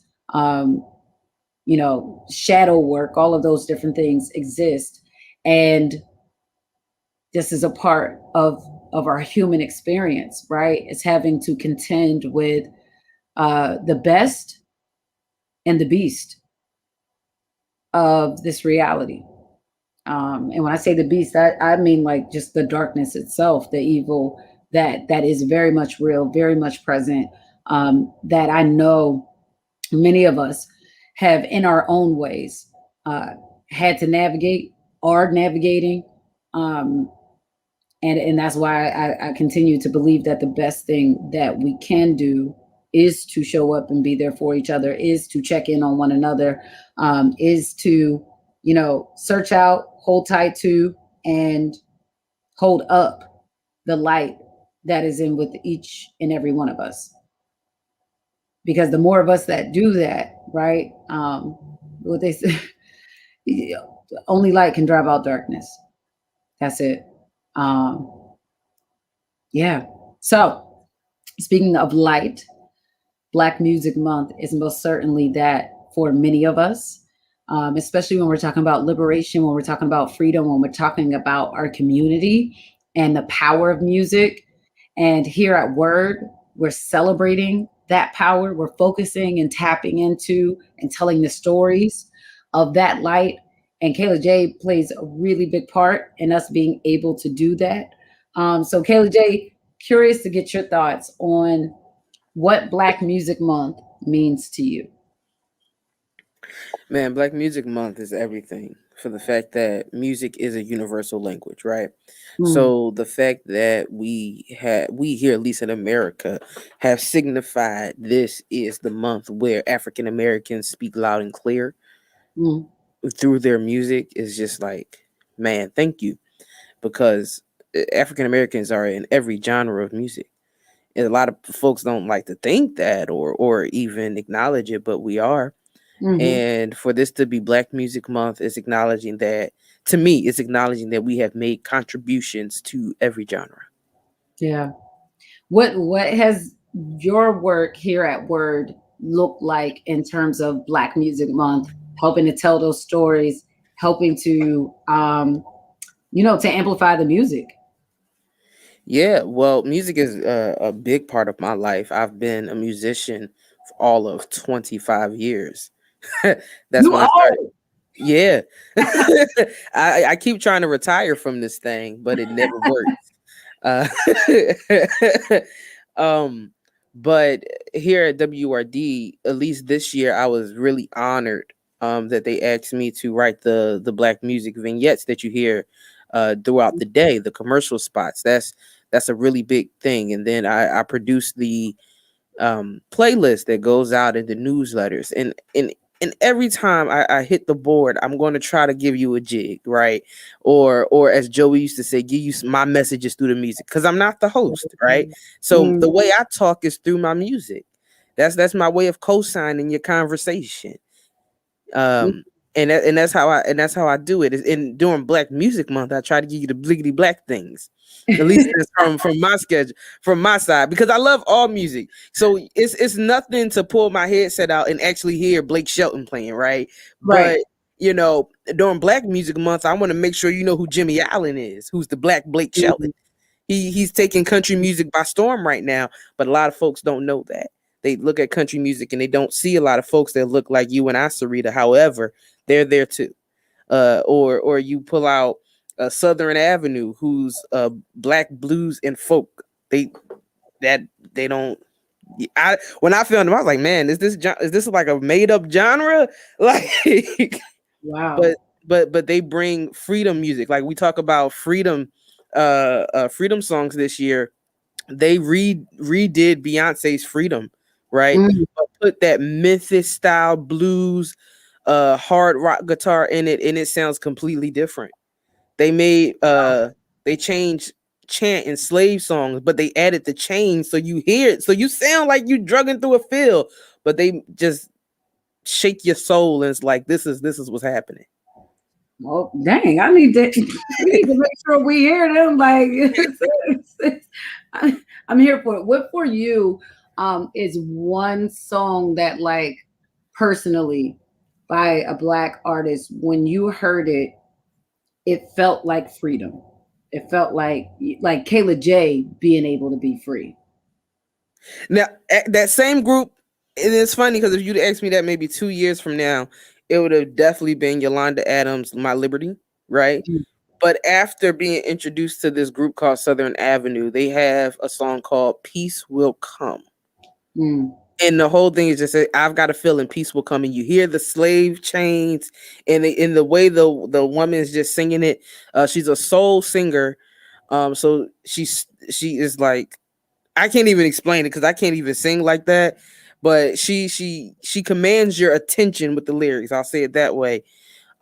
Shadow work, all of those different things exist. And this is a part of our human experience, right? It's having to contend with the best and the beast of this reality. And when I say the beast, I mean like just the darkness itself, the evil that is very much real, very much present, that I know many of us have in our own ways had to navigate, are navigating. And that's why I continue to believe that the best thing that we can do is to show up and be there for each other, is to check in on one another, is to, search out, hold tight to, and hold up the light that is in with each and every one of us. Because the more of us that do that, right, what they say, only light can drive out darkness. That's it. Yeah. So speaking of light, Black Music Month is most certainly that for many of us, especially when we're talking about liberation, when we're talking about freedom, when we're talking about our community and the power of music. And here at Word, we're celebrating that power. We're focusing and tapping into and telling the stories of that light. And Kayla J plays a really big part in us being able to do that. So Kayla J, curious to get your thoughts on what Black Music Month means to you. Man, Black Music Month is everything, for the fact that music is a universal language, right? So the fact that we here, at least in America, have signified this is the month where African Americans speak loud and clear through their music is just like, man, thank you. Because African Americans are in every genre of music. And a lot of folks don't like to think that or even acknowledge it, but we are. And for this to be Black Music Month is acknowledging that, to me, it's acknowledging that we have made contributions to every genre. Yeah. What has your work here at Word looked like in terms of Black Music Month, helping to tell those stories, helping to, to amplify the music? Yeah, well, music is a big part of my life. I've been a musician for all of 25 years. That's You when I started. old. Yeah. I keep trying to retire from this thing, but it never works. Uh, um, but here at WRD, at least this year, I was really honored that they asked me to write the Black music vignettes that you hear throughout the day, the commercial spots. That's a really big thing. And then I produced the playlist that goes out in the newsletters, and every time I hit the board, I'm going to try to give you a jig, right? Or as Joey used to say, give you my messages through the music, because I'm not the host, right? So the way I talk is through my music. That's my way of co-signing your conversation. And that's how I do it. And during Black Music Month, I try to give you the bliggity black things. At least that's from my schedule, from my side, because I love all music. So it's nothing to pull my headset out and actually hear Blake Shelton playing, right? Right. But you know, during Black Music Month, I want to make sure you know who Jimmy Allen is, who's the Black Blake Shelton. He's taking country music by storm right now, but a lot of folks don't know that. They look at country music and they don't see a lot of folks that look like you and I, Syreeta. However, they're there too. Or you pull out Southern Avenue, who's Black blues and folk. They don't. When I found them, I was like, man, is this like a made up genre? Like, wow. But they bring freedom music. Like we talk about freedom, freedom songs this year. They redid Beyonce's Freedom, right? But put that Memphis style blues, hard rock guitar in it, and it sounds completely different. They made they changed chant and slave songs, but they added the change so you hear it, so you sound like you drugging through a field, but they just shake your soul, and it's like this is what's happening. Oh dang! We need to make sure we hear them. Like I'm here for it. What for you is one song that, like, personally, by a Black artist, when you heard it, it felt like freedom. It felt like Kayla J being able to be free. Now, that same group, and it's funny because if you'd asked me that maybe 2 years from now, it would have definitely been Yolanda Adams' My Liberty, right? But after being introduced to this group called Southern Avenue, they have a song called Peace Will Come. And the whole thing is just, I've got a feeling peace will come. And you hear the slave chains, and in the way the woman is just singing it. She's a soul singer. So she is like, I can't even explain it because I can't even sing like that. But she commands your attention with the lyrics. I'll say it that way.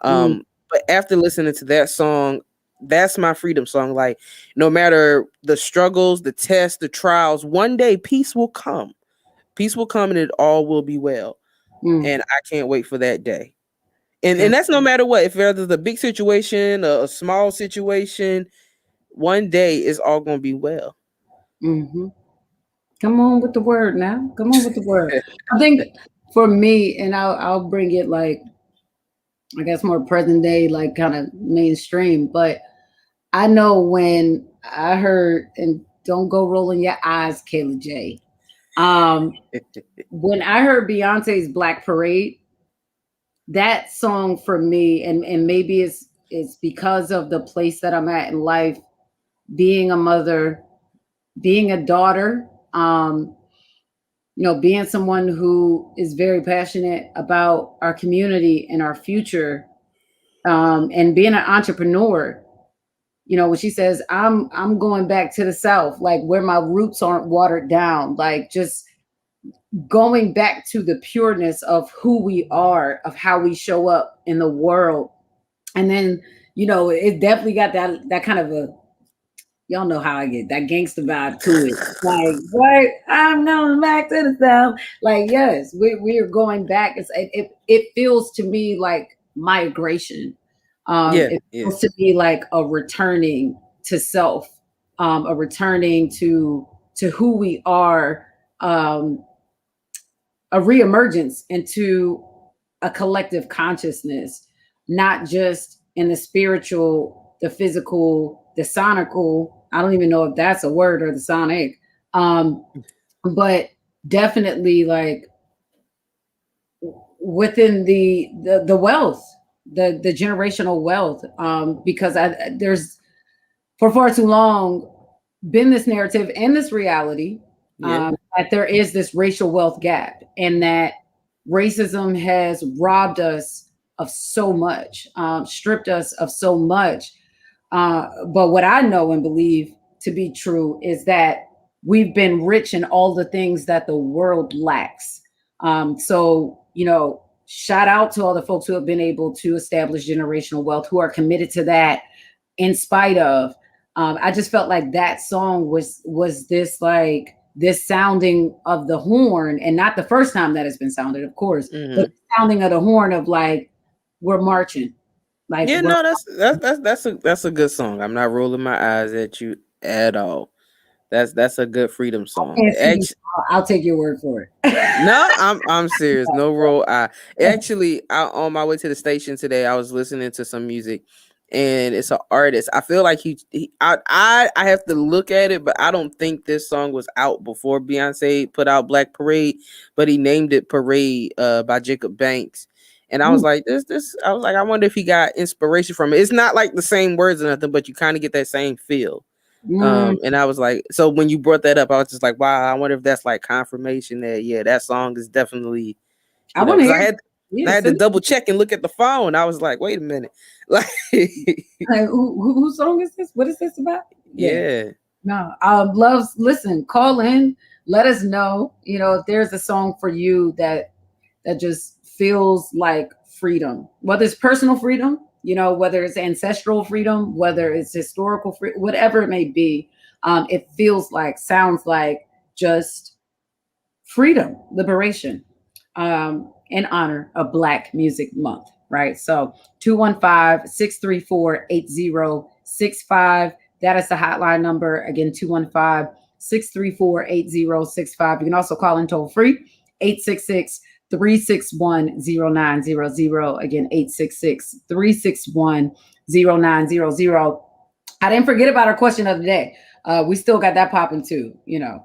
But after listening to that song, that's my freedom song. Like, no matter the struggles, the tests, the trials, one day peace will come. Peace will come and it all will be well. And I can't wait for that day. And that's no matter what. If there's a big situation, a small situation, one day it's all going to be well. Come on with the word now. Come on with the word. I think for me, and I'll bring it, like, I guess more present day, like kind of mainstream. But I know when I heard, and don't go rolling your eyes, Kayla J. When I heard Beyonce's Black Parade, that song for me, and maybe it's because of the place that I'm at in life, being a mother, being a daughter, being someone who is very passionate about our community and our future, and being an entrepreneur. When she says, I'm going back to the South, like where my roots aren't watered down, like just going back to the pureness of who we are, of how we show up in the world. And then, it definitely got that kind of a, y'all know how I get, that gangster vibe to it. Like, what? I'm going back to the South. Like, yes, we are going back. It feels to me like migration. It feels to me like a returning to self, a returning to who we are, a reemergence into a collective consciousness, not just in the spiritual, the physical, the sonical, I don't even know if that's a word or the sonic. But definitely like within the wealth, the generational wealth, because there's for far too long been this narrative and this reality that there is this racial wealth gap, and that racism has robbed us of so much, stripped us of so much. But what I know and believe to be true is that we've been rich in all the things that the world lacks. So, shout out to all the folks who have been able to establish generational wealth, who are committed to that in spite of. I just felt like that song was this like this sounding of the horn, and not the first time that it's been sounded, of course, but the sounding of the horn of like, we're marching. Like, yeah, no, that's a good song. I'm not rolling my eyes at you at all. That's a good freedom song. I'll take your word for it. No, I'm serious. No roll eye. Actually, on my way to the station today, I was listening to some music, and it's an artist. I feel like I have to look at it, but I don't think this song was out before Beyonce put out Black Parade, but he named it Parade by Jacob Banks. And I was like, I was like, I wonder if he got inspiration from it. It's not like the same words or nothing, but you kind of get that same feel. And I was like, so when you brought that up, I was just like, wow, I wonder if that's like confirmation that that song is definitely. I had to double check and look at the phone. I was like, wait a minute, like whose song is this? What is this about? Yeah. No, loves. Listen, call in, let us know. If there's a song for you that just feels like freedom, whether it's personal freedom, whether it's ancestral freedom, whether it's historical freedom, whatever it may be. It sounds like just freedom, liberation, in honor of Black Music Month, right? So 215-634-8065. That is the hotline number. Again, 215-634-8065. You can also call in toll free, 866-361-0900. Again, 866-361-0900. I didn't forget about our question of the day. We still got that popping too,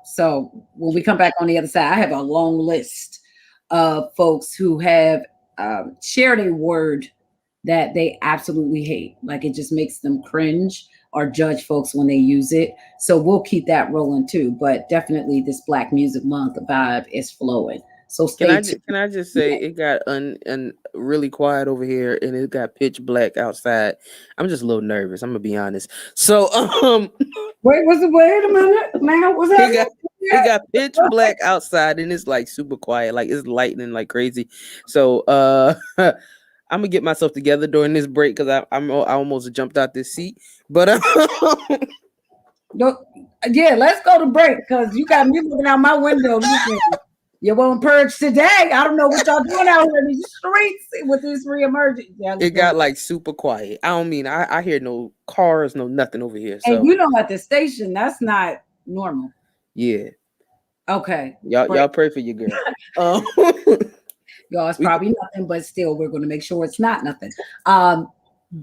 So when we come back on the other side, I have a long list of folks who have shared a word that they absolutely hate. Like, it just makes them cringe or judge folks when they use it. So we'll keep that rolling too. But definitely this Black Music Month vibe is flowing. So can I just say it got really quiet over here, and it got pitch black outside. I'm just a little nervous. I'm gonna be honest. So wait a minute, man. What's that? It got pitch black outside, and it's like super quiet, like it's lightning like crazy. So I'm gonna get myself together during this break because I almost jumped out this seat. But yeah, let's go to break because you got me looking out my window. You won't purge today. I don't know what y'all doing out here in these streets with this reemergence. It got like super quiet. I hear no cars, no nothing over here. So. And at the station, that's not normal. Yeah. Okay. Y'all pray for your girl. Y'all, it's probably nothing, but still, we're going to make sure it's not nothing.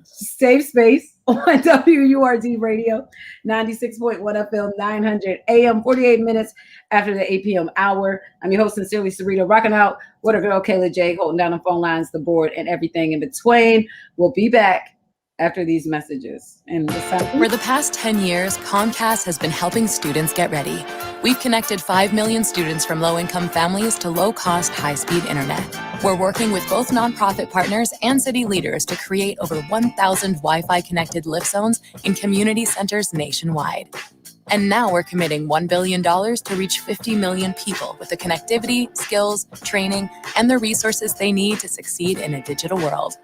Safe Space on WURD Radio, 96.1 FM, 900 AM, 48 minutes after the 8 p.m. hour. I'm your host, sincerely, Syreeta, rocking out with her girl, Kayla J, holding down the phone lines, the board, and everything in between. We'll be back after these messages. And for the past 10 years, Comcast has been helping students get ready. We've connected 5 million students from low-income families to low-cost, high-speed internet. We're working with both nonprofit partners and city leaders to create over 1,000 Wi-Fi connected lift zones in community centers nationwide. And now we're committing $1 billion to reach 50 million people with the connectivity, skills, training, and the resources they need to succeed in a digital world.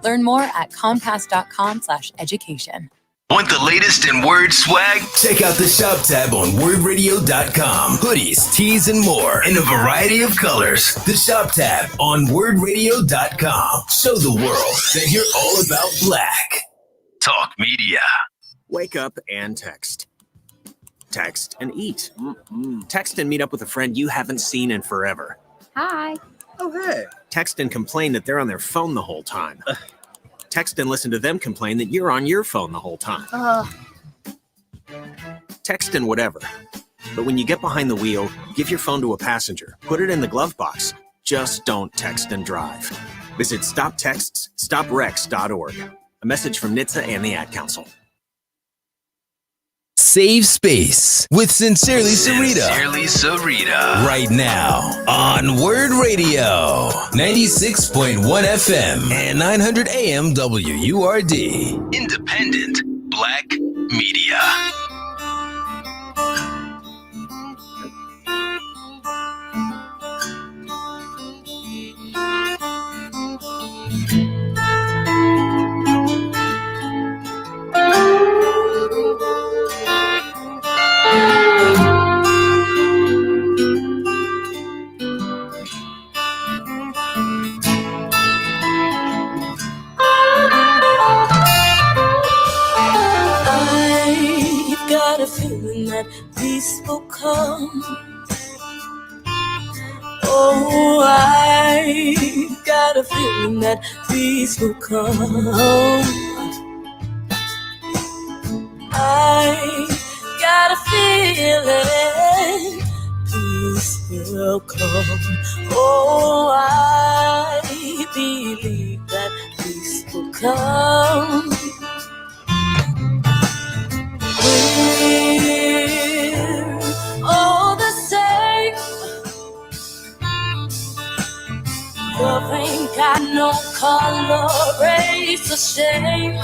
Learn more at comcast.com/education. Want the latest in Word swag? Check out the shop tab on wordradio.com. Hoodies, tees, and more in a variety of colors. The shop tab on wordradio.com. Show the world that you're all about Black. Talk Media. Wake up and text. Text and eat. Text and meet up with a friend you haven't seen in forever. Hi. Oh, hey. Text and complain that they're on their phone the whole time. Text and listen to them complain that you're on your phone the whole time. text and whatever. But when you get behind the wheel, give your phone to a passenger. Put it in the glove box. Just don't text and drive. Visit StopTextsStopWrecks.org. A message from NHTSA and the Ad Council. Save Space with Sincerely Syreeta. Sincerely Syreeta. Right now on Word Radio, 96.1 FM and 900 AM WURD. Independent Black Media. I've got a feeling that peace will come. Oh, I've got a feeling that peace will come. I got a feeling peace will come. Oh, I believe that peace will come. We're all the same. Love ain't got no color, race, or shame.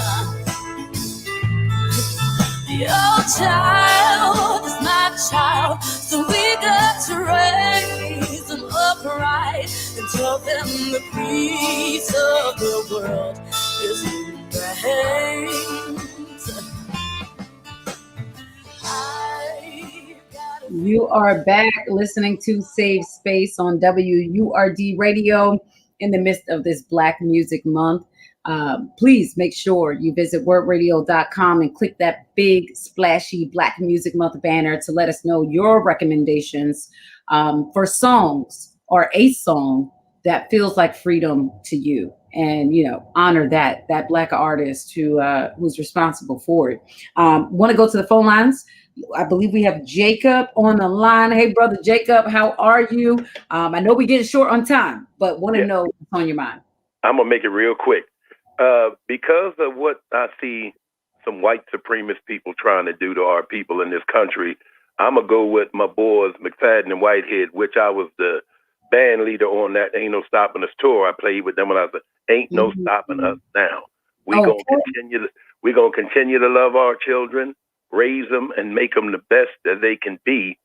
Your child is my child, so we got to raise them upright and tell them the peace of the world is in their hands. You are back listening to Save Space on WURD Radio in the midst of this Black Music Month. Please make sure you visit wordradio.com and click that big splashy Black Music Month banner to let us know your recommendations for songs or a song that feels like freedom to you, and honor that Black artist who's responsible for it. Want to go to the phone lines? I believe we have Jacob on the line. Hey, brother Jacob, how are you? I know we're getting short on time, but want to know what's on your mind. I'm gonna make it real quick. Because of what I see some white supremacist people trying to do to our people in this country, I'm gonna go with my boys McFadden and Whitehead, which I was the band leader on that Ain't No Stopping Us tour. I played with them when I was Ain't No Stopping Us Now. We're gonna continue to love our children, raise them, and make them the best that they can be.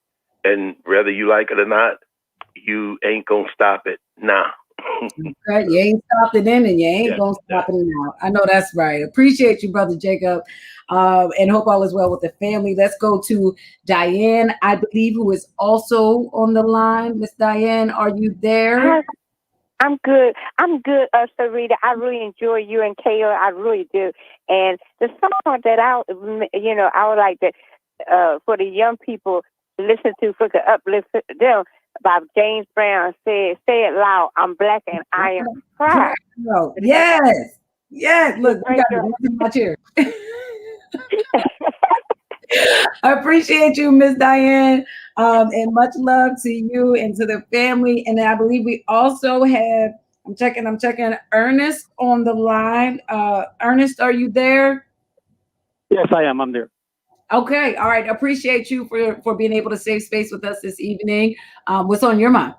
And whether you like it or not, you ain't gonna stop it now. Okay, you ain't stopped it then, and you ain't gonna stop it now. I know that's right. Appreciate you, brother Jacob, and hope all is well with the family. Let's go to Diane, I believe, who is also on the line. Miss Diane, are you there? I'm good. Syreeta. I really enjoy you and Kayla. I really do. And the song that I would like to for the young people to listen to, for the uplift them, by James Brown, say it loud. I'm black and I am proud. Yes. Look, you got to in my chair. I appreciate you, Miss Diane, and much love to you and to the family. And I believe we also have, I'm checking Ernest on the line. Ernest, are you there? Yes, I am. I'm there. Okay. All right. Appreciate you for being able to save space with us this evening. What's on your mind?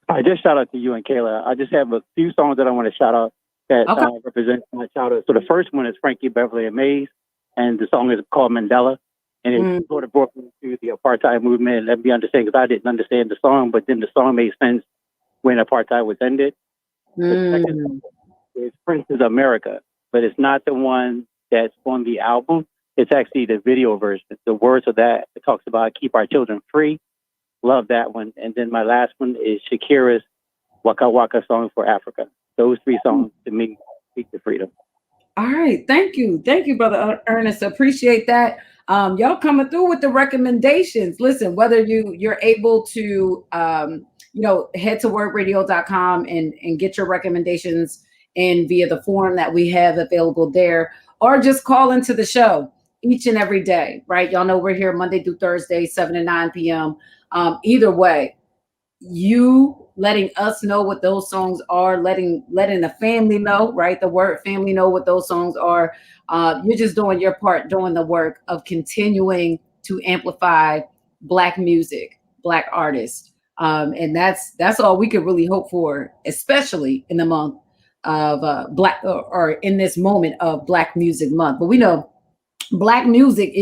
I just shout out to you and Kayla. I just have a few songs that I want to shout out that represent my childhood. So the first one is Frankie Beverly and Maze, and the song is called Mandela. And it sort of brought me to the apartheid movement. Let me understand, because I didn't understand the song, but then the song made sense when apartheid was ended. The second song is Prince's America, but it's not the one that's on the album. It's actually the video version. The words of that, it talks about keep our children free. Love that one. And then my last one is Shakira's Waka Waka song for Africa. Those three songs to me speak to freedom. All right. Thank you, brother Ernest. Appreciate that. Y'all coming through with the recommendations. Listen, whether you're able to head to wordradio.com and get your recommendations in via the form that we have available there, or just call into the show. each and every day, right? Y'all know we're here Monday through Thursday, 7 to 9 p.m. Either way, you letting us know what those songs are, letting the family know, right? The word family know what those songs are. You're just doing your part, doing the work of continuing to amplify Black music, Black artists. And that's all we could really hope for, especially in the month of Black or in this moment of Black Music Month. But we know Black music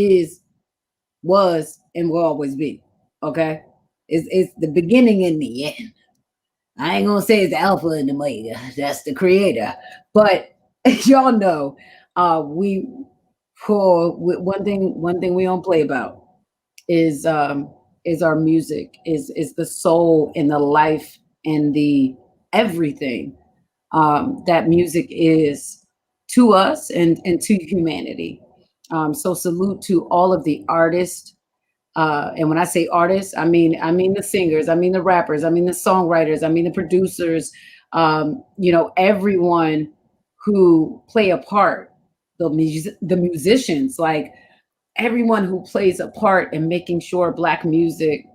was, and will always be. Okay, it's the beginning and the end. I ain't gonna say it's the alpha and the omega. That's the creator. But y'all know, we for one thing we don't play about is our music, is the soul and the life and the everything that music is to us and to humanity. So salute to all of the artists. And when I say artists, I mean the singers, I mean the rappers, I mean the songwriters, I mean the producers, everyone who play a part, the musicians, like everyone who plays a part in making sure Black music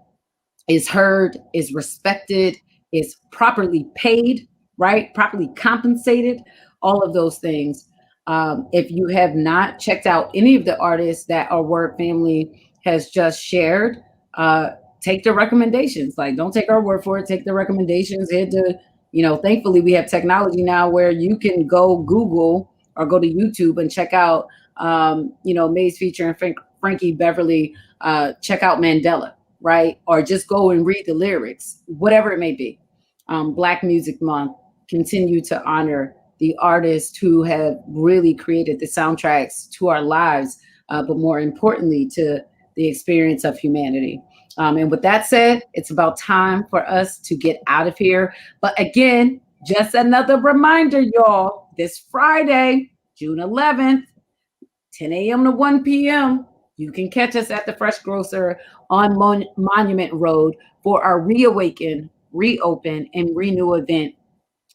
is heard, is respected, is properly paid, right? Properly compensated, all of those things. If you have not checked out any of the artists that our Word family has just shared, take the recommendations. Like, don't take our word for it. Take the recommendations. Head to, thankfully we have technology now where you can go Google or go to YouTube and check out, Maze featuring Frankie Beverly, check out Mandela, right? Or just go and read the lyrics, whatever it may be. Black Music Month, continue to honor the artists who have really created the soundtracks to our lives, but more importantly, to the experience of humanity. And with that said, it's about time for us to get out of here. But again, just another reminder, y'all, this Friday, June 11th, 10 a.m. to 1 p.m., you can catch us at the Fresh Grocer on Monument Road for our Reawaken, Reopen, and Renew event,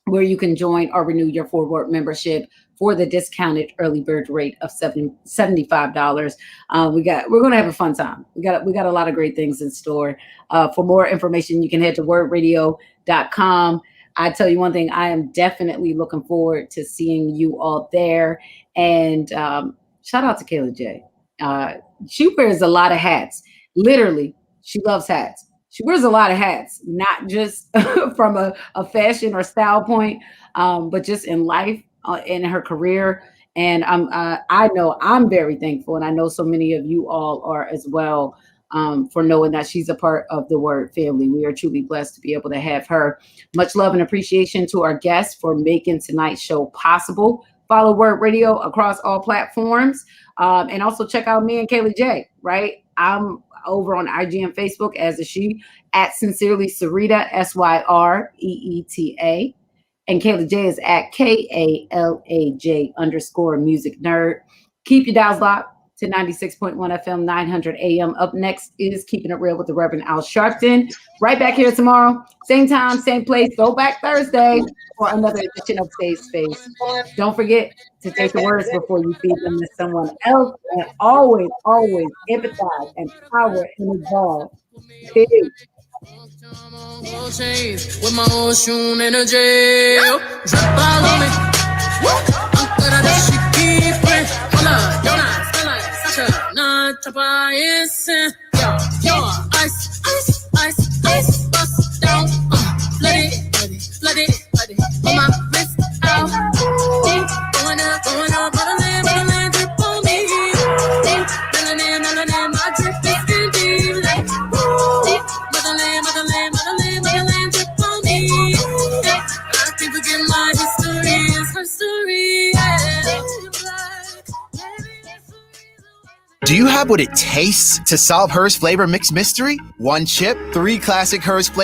where you can join or renew your Forward membership for the discounted early bird rate of $75. We're gonna have a fun time. We got a lot of great things in store. For more information, you can head to wordradio.com. I tell you one thing, I am definitely looking forward to seeing you all there. And shout out to Kayla J. She wears a lot of hats. Literally, she loves hats. She wears a lot of hats, not just from a fashion or style point, but just in life, in her career. And I know I'm very thankful, and I know so many of you all are as well, for knowing that she's a part of the Word family. We are truly blessed to be able to have her. Much love and appreciation to our guests for making tonight's show possible. Follow Word Radio across all platforms, and also check out me and Kayla J. Right, I'm over on IG and Facebook, as is she, at Sincerely Syreeta, SYREETA. And Kayla J is at KALAJ_music nerd. Keep your dials locked to 96.1 FM, 900 AM. Up next is Keeping It Real with the Reverend Al Sharpton. Right back here tomorrow, same time, same place. Go back Thursday for another edition of Safe Space. Don't forget to take the words before you feed them to someone else. And always, always empathize, empower, and evolve. Peace. With my own shoe energy, drip all on me. I'm better than she keep it. Hold up, you're not smell like such a non-Tobias. You're ice, ice, ice, ice, bust down. Let it, let it, let it, let it. On my wrist out. Going up, motherland, motherland, drip on me. Melanin, melanin, my drip is candy. Motherland, motherland, motherland, motherland, drip on me. I can't forget my history is her story. Do you have what it tastes to solve Hers flavor mix mystery? 1 chip, 3 classic Hers flavors.